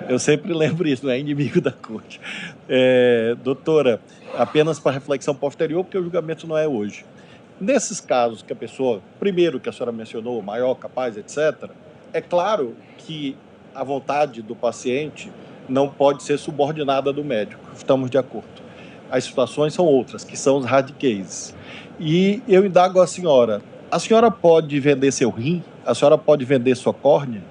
Eu sempre lembro isso, não é inimigo da corte. Doutora, apenas para reflexão posterior, porque o julgamento não é hoje. Nesses casos que a pessoa, primeiro que a senhora mencionou, maior, capaz, etc., é claro que a vontade do paciente não pode ser subordinada do médico, estamos de acordo. As situações são outras, que são os hard cases. E eu indago a senhora pode vender seu rim? A senhora pode vender sua córnea?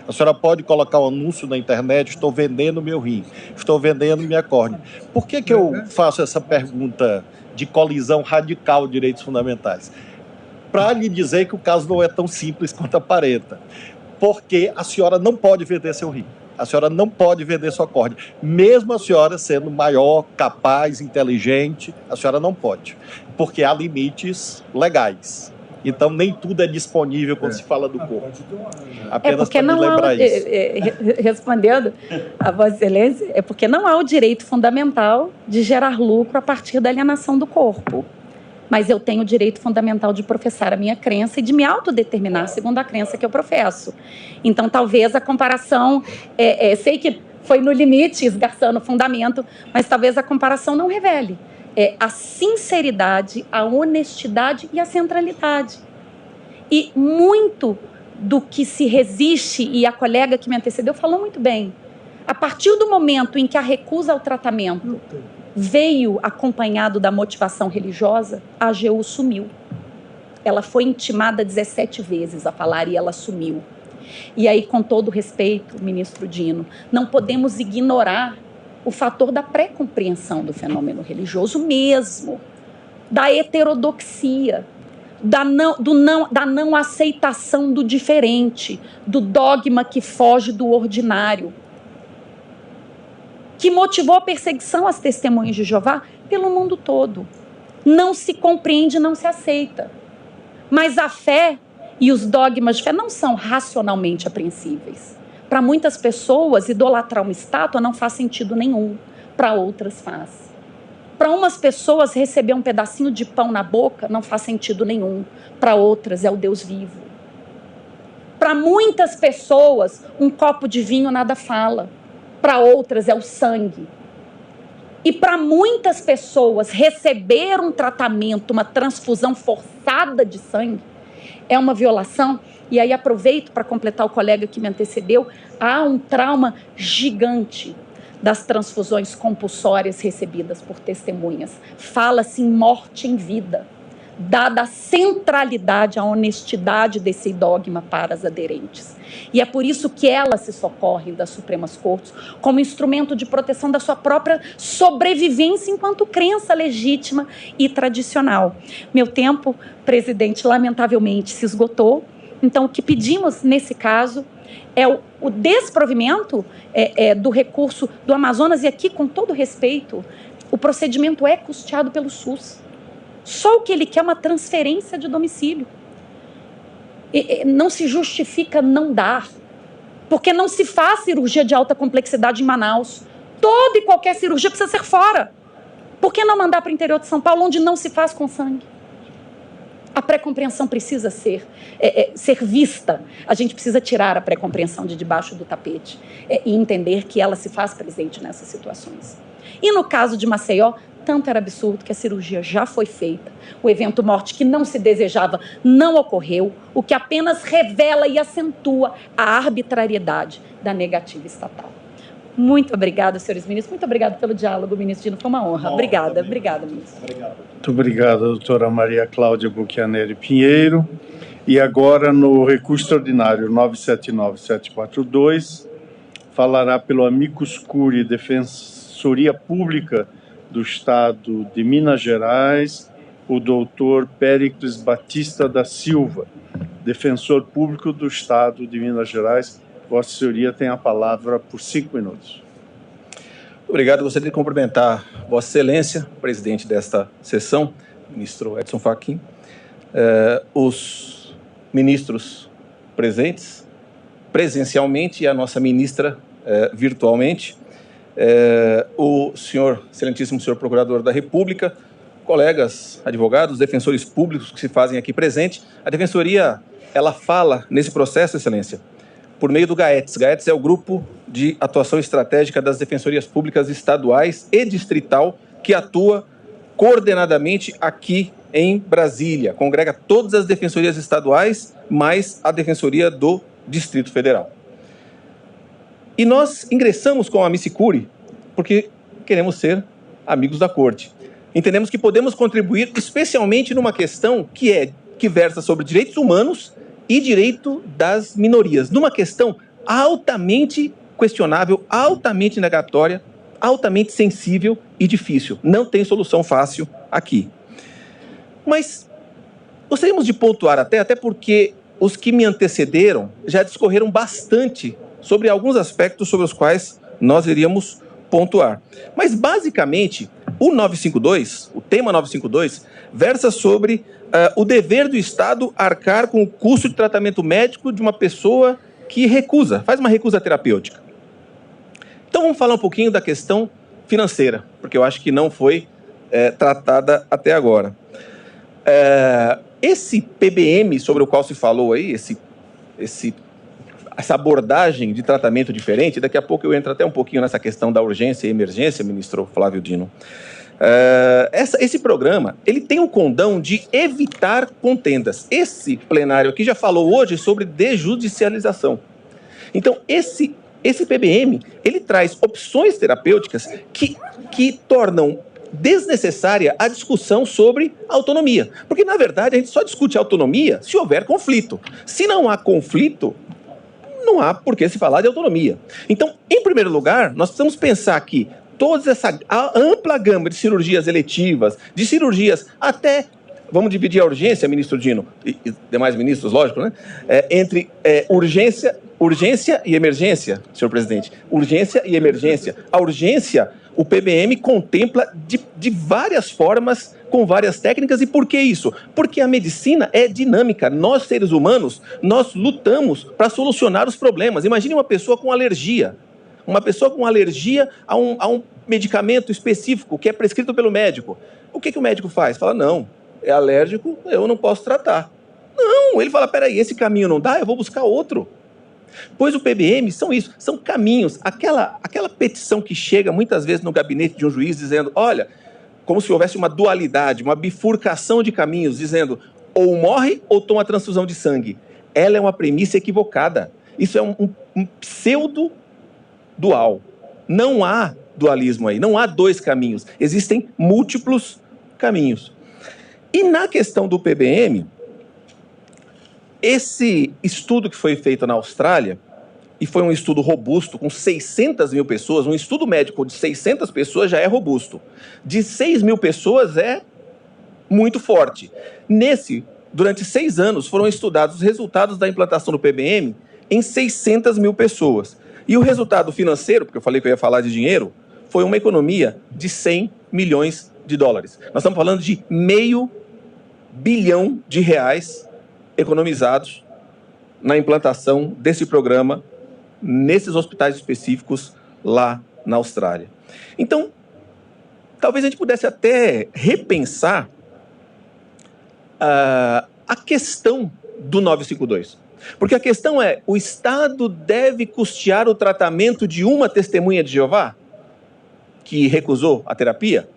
A senhora pode colocar um anúncio na internet, estou vendendo meu rim, estou vendendo minha córnea. Por que eu faço essa pergunta de colisão radical de direitos fundamentais? Para lhe dizer que o caso não é tão simples quanto aparenta. Porque a senhora não pode vender seu rim. A senhora não pode vender sua córnea. Mesmo a senhora sendo maior, capaz, inteligente, a senhora não pode. Porque há limites legais. Então, nem tudo é disponível quando se fala do corpo. Apenas para me lembrar isso. Respondendo a Vossa Excelência, é porque não há o direito fundamental de gerar lucro a partir da alienação do corpo. Mas eu tenho o direito fundamental de professar a minha crença e de me autodeterminar segundo a crença que eu professo. Então, talvez a comparação... sei que foi no limite, esgarçando o fundamento, mas talvez a comparação não revele a sinceridade, a honestidade e a centralidade. E muito do que se resiste, e a colega que me antecedeu falou muito bem, a partir do momento em que a recusa ao tratamento veio acompanhado da motivação religiosa, a AGU sumiu. Ela foi intimada 17 vezes a falar e ela sumiu. E aí, com todo respeito, ministro Dino, não podemos ignorar o fator da pré-compreensão do fenômeno religioso mesmo, da heterodoxia, da não aceitação do diferente, do dogma que foge do ordinário, que motivou a perseguição às testemunhas de Jeová pelo mundo todo. Não se compreende, não se aceita. Mas a fé e os dogmas de fé não são racionalmente apreensíveis. Para muitas pessoas, idolatrar uma estátua não faz sentido nenhum. Para outras faz. Para umas pessoas, receber um pedacinho de pão na boca não faz sentido nenhum. Para outras, é o Deus vivo. Para muitas pessoas, um copo de vinho nada fala. Para outras, é o sangue. E para muitas pessoas, receber um tratamento, uma transfusão forçada de sangue, é uma violação. E aí aproveito para completar o colega que me antecedeu, há um trauma gigante das transfusões compulsórias recebidas por testemunhas. Fala-se em morte em vida, dada a centralidade, a honestidade desse dogma para as aderentes. E é por isso que elas se socorrem das Supremas Cortes como instrumento de proteção da sua própria sobrevivência enquanto crença legítima e tradicional. Meu tempo, presidente, lamentavelmente se esgotou. Então, o que pedimos nesse caso é o desprovimento do recurso do Amazonas, e aqui, com todo respeito, o procedimento é custeado pelo SUS. Só o que ele quer é uma transferência de domicílio. Não se justifica não dar, porque não se faz cirurgia de alta complexidade em Manaus. Toda e qualquer cirurgia precisa ser fora. Por que não mandar para o interior de São Paulo, onde não se faz com sangue? A pré-compreensão precisa ser vista. A gente precisa tirar a pré-compreensão de debaixo do tapete e entender que ela se faz presente nessas situações. E no caso de Maceió, tanto era absurdo que a cirurgia já foi feita, o evento morte que não se desejava não ocorreu, o que apenas revela e acentua a arbitrariedade da negativa estatal. Muito obrigada, senhores ministros. Muito obrigada pelo diálogo, ministro Dino. Foi uma honra. Obrigada, ministro. Muito obrigado, doutora Maria Cláudia Buchianeri Pinheiro. E agora, no recurso extraordinário 979742, falará pelo amicus curiae Defensoria Pública do Estado de Minas Gerais, o doutor Péricles Batista da Silva, defensor público do Estado de Minas Gerais. Vossa Senhoria tem a palavra por 5 minutos. Obrigado. Gostaria de cumprimentar Vossa Excelência, presidente desta sessão, ministro Edson Fachin, os ministros presentes, presencialmente, e a nossa ministra virtualmente, o excelentíssimo senhor Procurador da República, colegas advogados, defensores públicos que se fazem aqui presente. A Defensoria, ela fala nesse processo, Excelência, por meio do GAETS. GAETS é o Grupo de Atuação Estratégica das Defensorias Públicas Estaduais e Distrital, que atua coordenadamente aqui em Brasília. Congrega todas as defensorias estaduais, mais a Defensoria do Distrito Federal. E nós ingressamos com a Amicicuri porque queremos ser amigos da Corte. Entendemos que podemos contribuir especialmente numa questão que versa sobre direitos humanos e direito das minorias, numa questão altamente questionável, altamente negatória, altamente sensível e difícil. Não tem solução fácil aqui. Mas gostaríamos de pontuar até porque os que me antecederam já discorreram bastante sobre alguns aspectos sobre os quais nós iríamos pontuar. Mas, basicamente, o 952, o tema 952, versa sobre o dever do Estado arcar com o custo de tratamento médico de uma pessoa que faz uma recusa terapêutica. Então, vamos falar um pouquinho da questão financeira, porque eu acho que não foi tratada até agora. Esse PBM sobre o qual se falou aí, essa abordagem de tratamento diferente, daqui a pouco eu entro até um pouquinho nessa questão da urgência e emergência, ministro Flávio Dino. Esse programa, ele tem o condão de evitar contendas. Esse plenário aqui já falou hoje sobre desjudicialização. Então, esse PBM, ele traz opções terapêuticas que tornam desnecessária a discussão sobre autonomia. Porque, na verdade, a gente só discute autonomia se houver conflito. Se não há conflito, não há por que se falar de autonomia. Então, em primeiro lugar, nós precisamos pensar que toda essa ampla gama de cirurgias eletivas, de cirurgias até, vamos dividir a urgência, ministro Dino, e demais ministros, lógico, né? Entre urgência e emergência, senhor presidente. Urgência e emergência. A urgência, o PBM contempla de várias formas, com várias técnicas. E por que isso? Porque a medicina é dinâmica. Nós, seres humanos, nós lutamos para solucionar os problemas. Imagine uma pessoa com alergia. Uma pessoa com alergia a um medicamento específico que é prescrito pelo médico. O que o médico faz? Fala, não, é alérgico, eu não posso tratar. Não, ele fala, peraí, esse caminho não dá, eu vou buscar outro. Pois o PBM são caminhos. Aquela petição que chega muitas vezes no gabinete de um juiz dizendo, olha, como se houvesse uma dualidade, uma bifurcação de caminhos, dizendo ou morre ou toma transfusão de sangue. Ela é uma premissa equivocada. Isso é um pseudo-dual. Não há dualismo aí, não há dois caminhos. Existem múltiplos caminhos. E na questão do PBM, esse estudo que foi feito na Austrália, e foi um estudo robusto, com 600 mil pessoas, um estudo médico de 600 pessoas já é robusto. De 6 mil pessoas é muito forte. Durante 6 anos, foram estudados os resultados da implantação do PBM em 600 mil pessoas. E o resultado financeiro, porque eu falei que eu ia falar de dinheiro, foi uma economia de 100 milhões de dólares. Nós estamos falando de R$500 bilhão economizados na implantação desse programa nesses hospitais específicos lá na Austrália. Então, talvez a gente pudesse até repensar a questão do 952. Porque a questão é, o Estado deve custear o tratamento de uma testemunha de Jeová que recusou a terapia?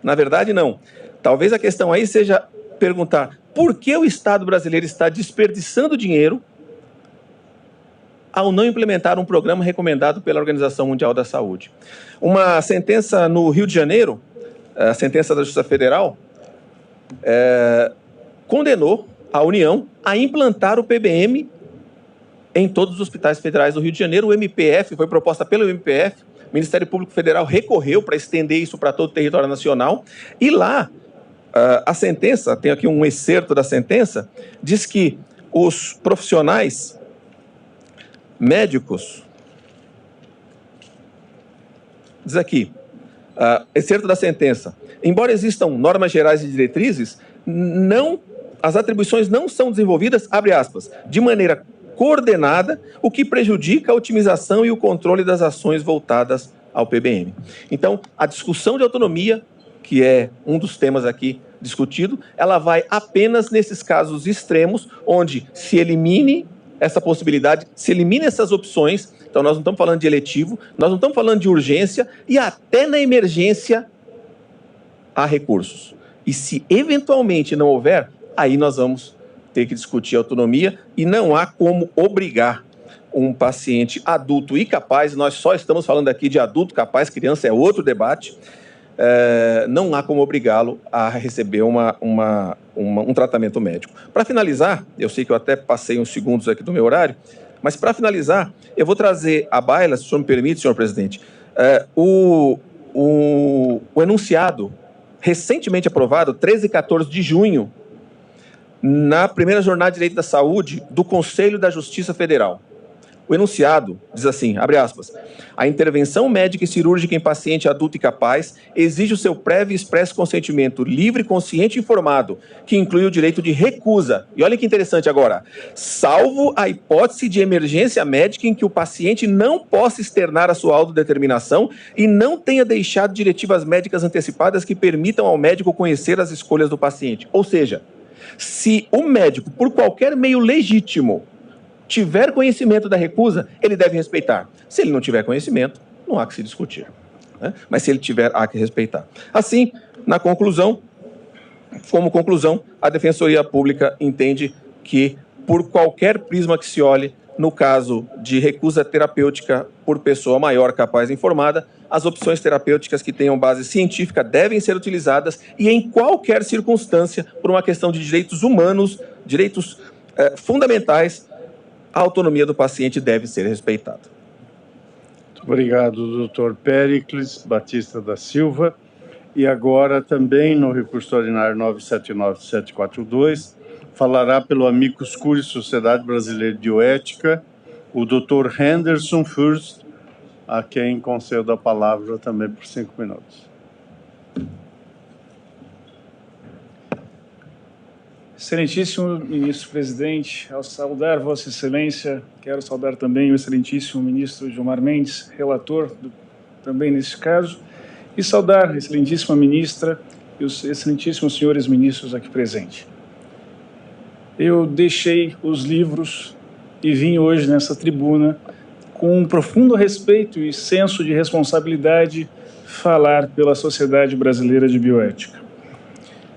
Na verdade, não. Talvez a questão aí seja perguntar por que o Estado brasileiro está desperdiçando dinheiro ao não implementar um programa recomendado pela Organização Mundial da Saúde. Uma sentença no Rio de Janeiro, a sentença da Justiça Federal, condenou a União a implantar o PBM em todos os hospitais federais do Rio de Janeiro. O MPF, foi proposta pelo MPF, o Ministério Público Federal recorreu para estender isso para todo o território nacional, e lá a sentença, tem aqui um excerto da sentença, diz que os profissionais médicos, diz aqui, excerto da sentença, embora existam normas gerais e diretrizes, as atribuições não são desenvolvidas, abre aspas, de maneira coordenada, o que prejudica a otimização e o controle das ações voltadas ao PBM. Então, a discussão de autonomia, que é um dos temas aqui discutido, ela vai apenas nesses casos extremos, onde se elimine essa possibilidade, se elimina essas opções. Então, nós não estamos falando de eletivo, nós não estamos falando de urgência, e até na emergência há recursos. E se eventualmente não houver, aí nós vamos ter que discutir autonomia, e não há como obrigar um paciente adulto e capaz, nós só estamos falando aqui de adulto capaz, criança é outro debate, não há como obrigá-lo a receber um tratamento médico. Para finalizar, eu sei que eu até passei uns segundos aqui do meu horário, mas para finalizar, eu vou trazer à baila, se o senhor me permite, senhor presidente, o enunciado recentemente aprovado, 13 e 14 de junho, na primeira jornada de Direito da Saúde do Conselho da Justiça Federal. O enunciado diz assim, abre aspas, a intervenção médica e cirúrgica em paciente adulto e capaz exige o seu prévio e expresso consentimento livre, consciente e informado, que inclui o direito de recusa. E olha que interessante agora, salvo a hipótese de emergência médica em que o paciente não possa externar a sua autodeterminação e não tenha deixado diretivas médicas antecipadas que permitam ao médico conhecer as escolhas do paciente. Ou seja, se o médico, por qualquer meio legítimo, tiver conhecimento da recusa, ele deve respeitar. Se ele não tiver conhecimento, não há que se discutir, né? Mas se ele tiver, há que respeitar. Assim, na conclusão, como conclusão, a Defensoria Pública entende que, por qualquer prisma que se olhe, no caso de recusa terapêutica por pessoa maior capaz e informada, as opções terapêuticas que tenham base científica devem ser utilizadas e, em qualquer circunstância, por uma questão de direitos humanos, direitos fundamentais, a autonomia do paciente deve ser respeitada. Muito obrigado, doutor Péricles Batista da Silva. E agora, também no recurso ordinário 979742, falará pelo Amicus Curiae Sociedade Brasileira de Bioética, o doutor Henderson Furst, a quem concedo a palavra também por 5 minutos. Excelentíssimo ministro-presidente, ao saudar Vossa Excelência, quero saudar também o excelentíssimo ministro Gilmar Mendes, relator também nesse caso, e saudar a excelentíssima ministra e os excelentíssimos senhores ministros aqui presentes. Eu deixei os livros e vim hoje nessa tribuna com um profundo respeito e senso de responsabilidade falar pela Sociedade Brasileira de Bioética.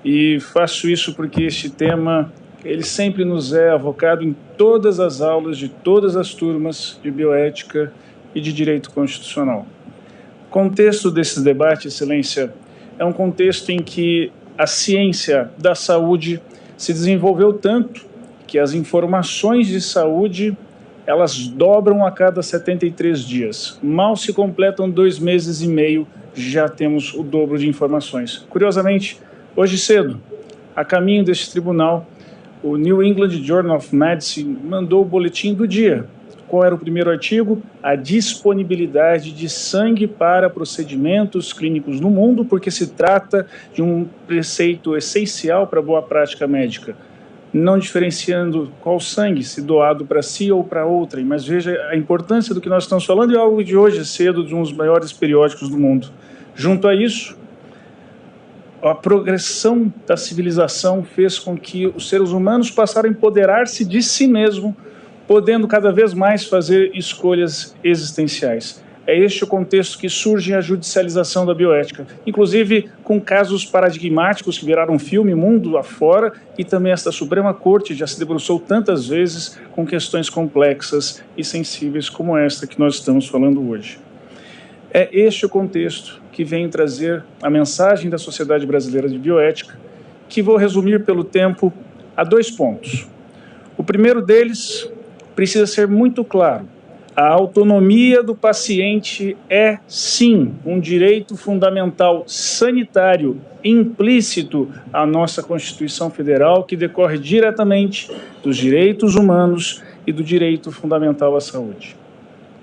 E faço isso porque este tema, ele sempre nos é avocado em todas as aulas de todas as turmas de bioética e de direito constitucional. O contexto desses debates, Excelência, é um contexto em que a ciência da saúde se desenvolveu tanto que as informações de saúde, elas dobram a cada 73 dias. Mal se completam 2 meses e meio, já temos o dobro de informações. Curiosamente, hoje cedo, a caminho deste tribunal, o New England Journal of Medicine mandou o boletim do dia. Qual era o primeiro artigo? A disponibilidade de sangue para procedimentos clínicos no mundo, porque se trata de um preceito essencial para a boa prática médica, não diferenciando qual sangue, se doado para si ou para outrem, mas veja a importância do que nós estamos falando e algo de hoje cedo, de um dos maiores periódicos do mundo. Junto a isso, a progressão da civilização fez com que os seres humanos passaram a empoderar-se de si mesmo, podendo cada vez mais fazer escolhas existenciais. É este o contexto que surge a judicialização da bioética, inclusive com casos paradigmáticos que viraram filme mundo afora, e também esta Suprema Corte já se debruçou tantas vezes com questões complexas e sensíveis como esta que nós estamos falando hoje. É este o contexto que vem trazer a mensagem da Sociedade Brasileira de Bioética, que vou resumir pelo tempo a 2 pontos. O primeiro deles precisa ser muito claro. A autonomia do paciente é, sim, um direito fundamental sanitário implícito à nossa Constituição Federal, que decorre diretamente dos direitos humanos e do direito fundamental à saúde.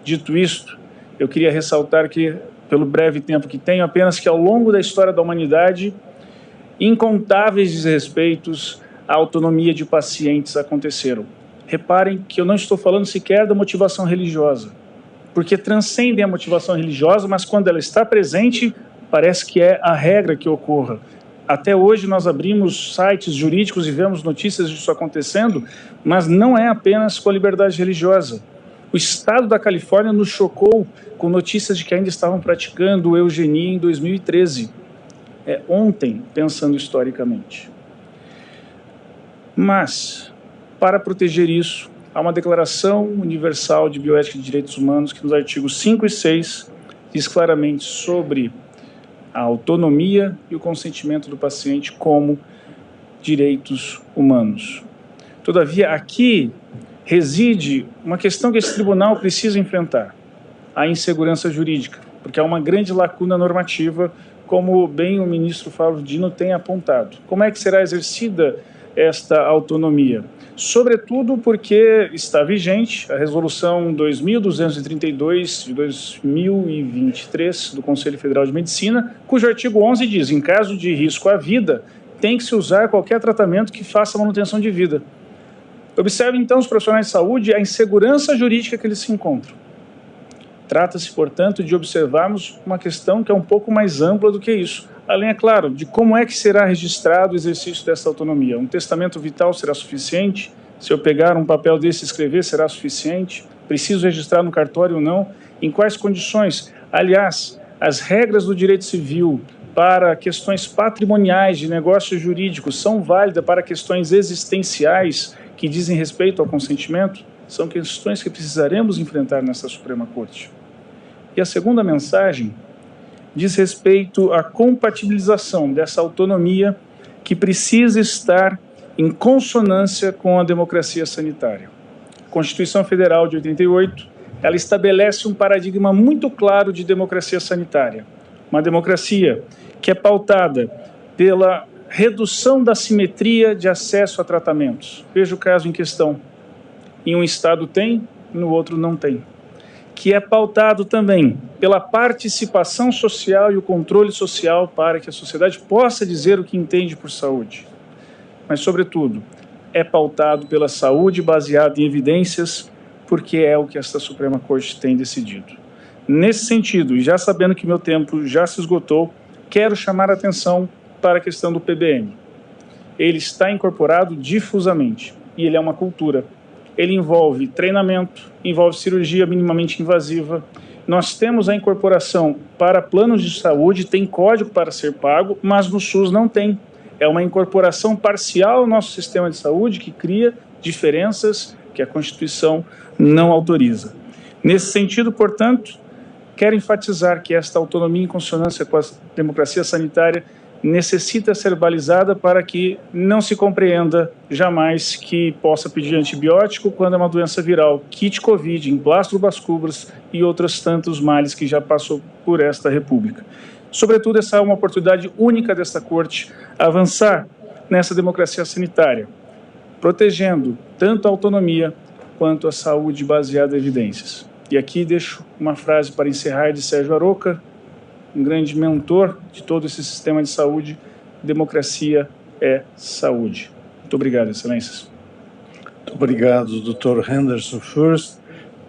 Dito isto, eu queria ressaltar que, pelo breve tempo que tenho, apenas que ao longo da história da humanidade, incontáveis desrespeitos à autonomia de pacientes aconteceram. Reparem que eu não estou falando sequer da motivação religiosa, porque transcendem a motivação religiosa, mas quando ela está presente, parece que é a regra que ocorra. Até hoje nós abrimos sites jurídicos e vemos notícias disso acontecendo, mas não é apenas com a liberdade religiosa. O estado da Califórnia nos chocou com notícias de que ainda estavam praticando eugenia em 2013. Ontem, pensando historicamente. Mas, para proteger isso, há uma Declaração Universal de Bioética e Direitos Humanos que nos artigos 5 e 6 diz claramente sobre a autonomia e o consentimento do paciente como direitos humanos. Todavia, aqui reside uma questão que esse tribunal precisa enfrentar, a insegurança jurídica, porque há uma grande lacuna normativa, como bem o ministro Flávio Dino tem apontado. Como é que será exercida esta autonomia? Sobretudo porque está vigente a Resolução 2232 de 2023 do Conselho Federal de Medicina, cujo artigo 11 diz, em caso de risco à vida, tem que se usar qualquer tratamento que faça manutenção de vida. Observe, então, os profissionais de saúde, a insegurança jurídica que eles se encontram. Trata-se, portanto, de observarmos uma questão que é um pouco mais ampla do que isso. Além, é claro, de como é que será registrado o exercício dessa autonomia. Um testamento vital será suficiente? Se eu pegar um papel desse e escrever, será suficiente? Preciso registrar no cartório ou não? Em quais condições? Aliás, as regras do direito civil para questões patrimoniais de negócios jurídicos são válidas para questões existenciais que dizem respeito ao consentimento? São questões que precisaremos enfrentar nessa Suprema Corte. E a segunda mensagem diz respeito à compatibilização dessa autonomia que precisa estar em consonância com a democracia sanitária. A Constituição Federal de 88, ela estabelece um paradigma muito claro de democracia sanitária. Uma democracia que é pautada pela redução da simetria de acesso a tratamentos. Veja o caso em questão. Em um estado tem, no outro não tem. Que é pautado também pela participação social e o controle social para que a sociedade possa dizer o que entende por saúde. Mas, sobretudo, é pautado pela saúde baseada em evidências, porque é o que esta Suprema Corte tem decidido. Nesse sentido, e já sabendo que meu tempo já se esgotou, quero chamar a atenção para a questão do PBM. Ele está incorporado difusamente, e ele é uma cultura. Ele envolve treinamento, envolve cirurgia minimamente invasiva. Nós temos a incorporação para planos de saúde, tem código para ser pago, mas no SUS não tem. É uma incorporação parcial ao nosso sistema de saúde que cria diferenças que a Constituição não autoriza. Nesse sentido, portanto, quero enfatizar que esta autonomia em consonância com a democracia sanitária necessita ser balizada para que não se compreenda jamais que possa pedir antibiótico quando é uma doença viral, kit Covid, emplastro Bás Cubras e outros tantos males que já passou por esta República. Sobretudo, essa é uma oportunidade única desta Corte avançar nessa democracia sanitária, protegendo tanto a autonomia quanto a saúde baseada em evidências. E aqui deixo uma frase para encerrar de Sérgio Aroca, um grande mentor de todo esse sistema de saúde: democracia é saúde. Muito obrigado, Excelências. Muito obrigado, Dr. Henderson Furst,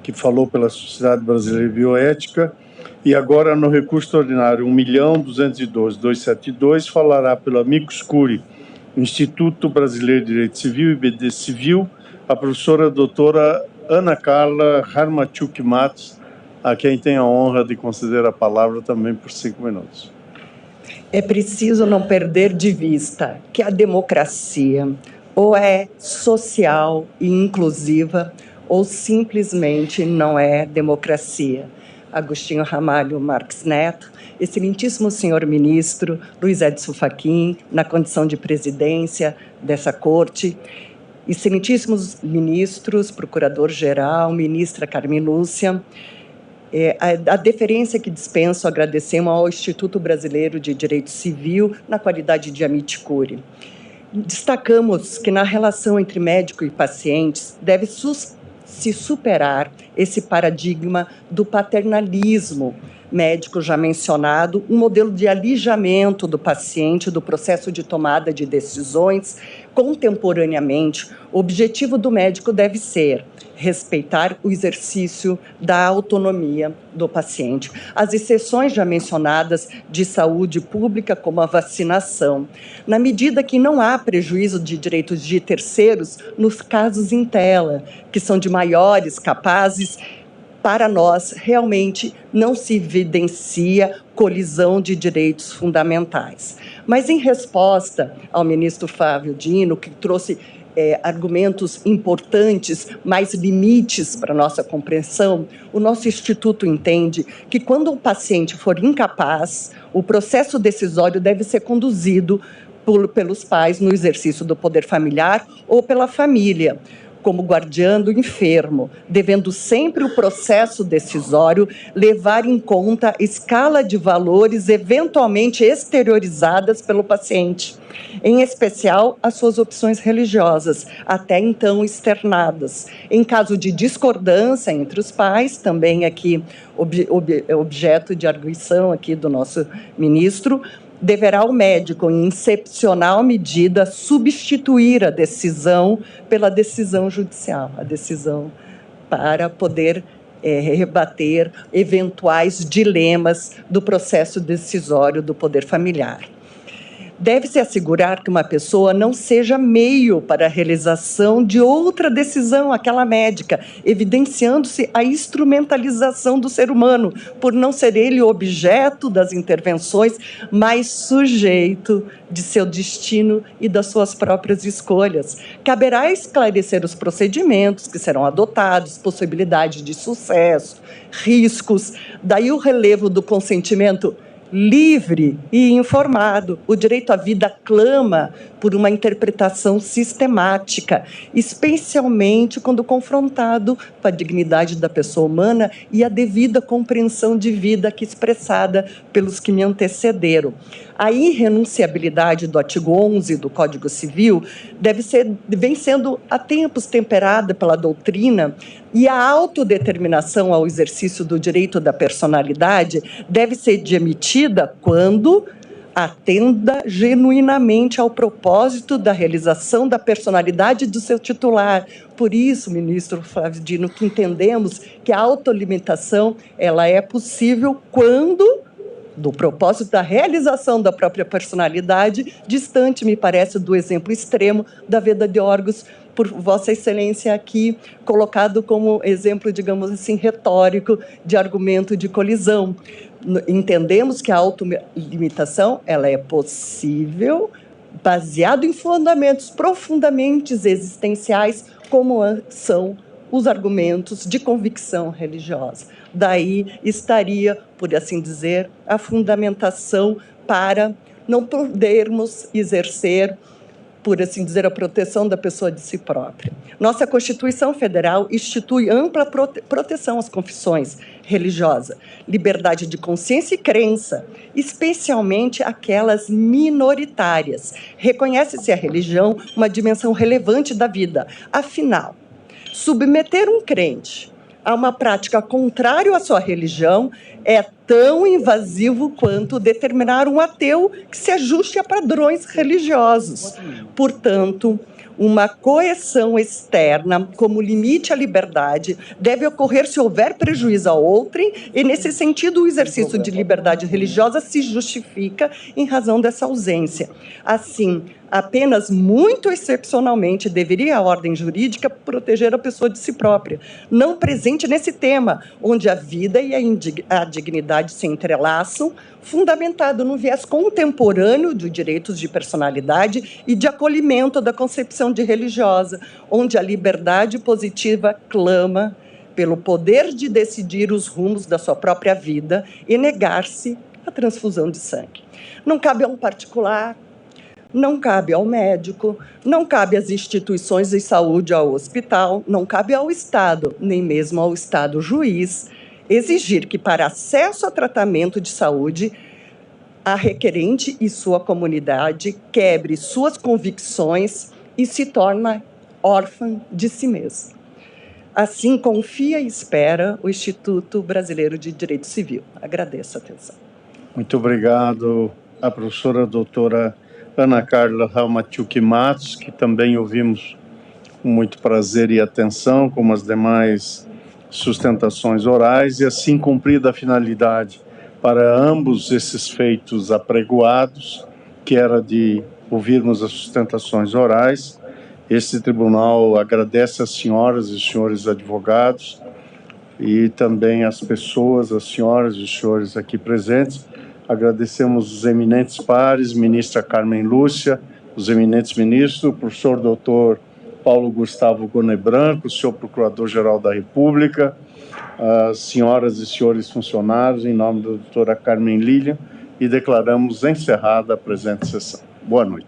que falou pela Sociedade Brasileira de Bioética, e agora no recurso ordinário 1.202.272 falará pelo amicus curiae, Instituto Brasileiro de Direito Civil e BD Civil, a professora doutora Ana Carla Harmachuk Matos, a quem tenho a honra de conceder a palavra também por 5 minutos. É preciso não perder de vista que a democracia ou é social e inclusiva ou simplesmente não é democracia. Agostinho Ramalho Marques Neto, excelentíssimo senhor ministro Luiz Edson Fachin, na condição de presidência dessa corte, excelentíssimos ministros, procurador-geral, ministra Carmen Lúcia, a deferência que dispenso, agradecemos ao Instituto Brasileiro de Direito Civil na qualidade de amicus curiae. Destacamos que na relação entre médico e pacientes deve se superar esse paradigma do paternalismo médico já mencionado, um modelo de alijamento do paciente do processo de tomada de decisões contemporaneamente. O objetivo do médico deve ser respeitar o exercício da autonomia do paciente. As exceções já mencionadas de saúde pública, como a vacinação, na medida que não há prejuízo de direitos de terceiros nos casos em tela, que são de maiores capazes. Para nós, realmente não se evidencia colisão de direitos fundamentais. Mas, em resposta ao ministro Flávio Dino, que trouxe argumentos importantes, mais limites para a nossa compreensão, o nosso Instituto entende que, quando o paciente for incapaz, o processo decisório deve ser conduzido pelos pais no exercício do poder familiar ou pela família, como guardiã do enfermo, devendo sempre o processo decisório levar em conta a escala de valores eventualmente exteriorizadas pelo paciente, em especial as suas opções religiosas, até então externadas. Em caso de discordância entre os pais, também aqui objeto de arguição aqui do nosso ministro, deverá o médico, em excepcional medida, substituir a decisão pela decisão judicial, a decisão para poder rebater eventuais dilemas do processo decisório do poder familiar. Deve-se assegurar que uma pessoa não seja meio para a realização de outra decisão, aquela médica, evidenciando-se a instrumentalização do ser humano, por não ser ele o objeto das intervenções, mas sujeito de seu destino e das suas próprias escolhas. Caberá esclarecer os procedimentos que serão adotados, possibilidade de sucesso, riscos, daí o relevo do consentimento livre e informado. O direito à vida clama por uma interpretação sistemática, especialmente quando confrontado com a dignidade da pessoa humana e a devida compreensão de vida aqui expressada pelos que me antecederam. A irrenunciabilidade do artigo 11 do Código Civil vem sendo há tempos temperada pela doutrina, e a autodeterminação ao exercício do direito da personalidade deve ser admitida quando atenda genuinamente ao propósito da realização da personalidade do seu titular. Por isso, ministro Flávio Dino, que entendemos que a autolimitação ela é possível quando do propósito da realização da própria personalidade, distante, me parece, do exemplo extremo da venda de órgãos, por Vossa Excelência aqui colocado como exemplo, digamos assim, retórico de argumento de colisão. Entendemos que a autolimitação ela é possível, baseado em fundamentos profundamente existenciais, como são os argumentos de convicção religiosa. Daí estaria, por assim dizer, a fundamentação para não podermos exercer, por assim dizer, a proteção da pessoa de si própria. Nossa Constituição Federal institui ampla proteção às confissões religiosas, liberdade de consciência e crença, especialmente aquelas minoritárias. Reconhece-se a religião uma dimensão relevante da vida. Afinal, submeter um crente a uma prática contrária à sua religião é tão invasivo quanto determinar um ateu que se ajuste a padrões religiosos. Portanto, uma coerção externa, como limite à liberdade, deve ocorrer se houver prejuízo a outrem, e, nesse sentido, o exercício de liberdade religiosa se justifica em razão dessa ausência. Assim, apenas muito excepcionalmente deveria a ordem jurídica proteger a pessoa de si própria, não presente nesse tema, onde a vida e a dignidade se entrelaçam, fundamentado no viés contemporâneo de direitos de personalidade e de acolhimento da concepção de religiosa, onde a liberdade positiva clama pelo poder de decidir os rumos da sua própria vida e negar-se à transfusão de sangue. Não cabe a um particular, não cabe ao médico, não cabe às instituições de saúde, ao hospital, não cabe ao Estado, nem mesmo ao Estado juiz, exigir que, para acesso a tratamento de saúde, a requerente e sua comunidade quebre suas convicções e se torne órfã de si mesma. Assim confia e espera o Instituto Brasileiro de Direito Civil. Agradeço a atenção. Muito obrigado à professora doutora Ana Carla Ramachuk Matos, que também ouvimos com muito prazer e atenção, como as demais sustentações orais, e assim cumprida a finalidade para ambos esses feitos apregoados, que era de ouvirmos as sustentações orais. Este tribunal agradece às senhoras e senhores advogados e também às pessoas, às senhoras e os senhores aqui presentes. Agradecemos os eminentes pares, ministra Carmen Lúcia, os eminentes ministros, o professor doutor Paulo Gustavo Gonet Branco, o senhor Procurador-Geral da República, as senhoras e senhores funcionários, em nome da doutora Carmen Lilian, e declaramos encerrada a presente sessão. Boa noite.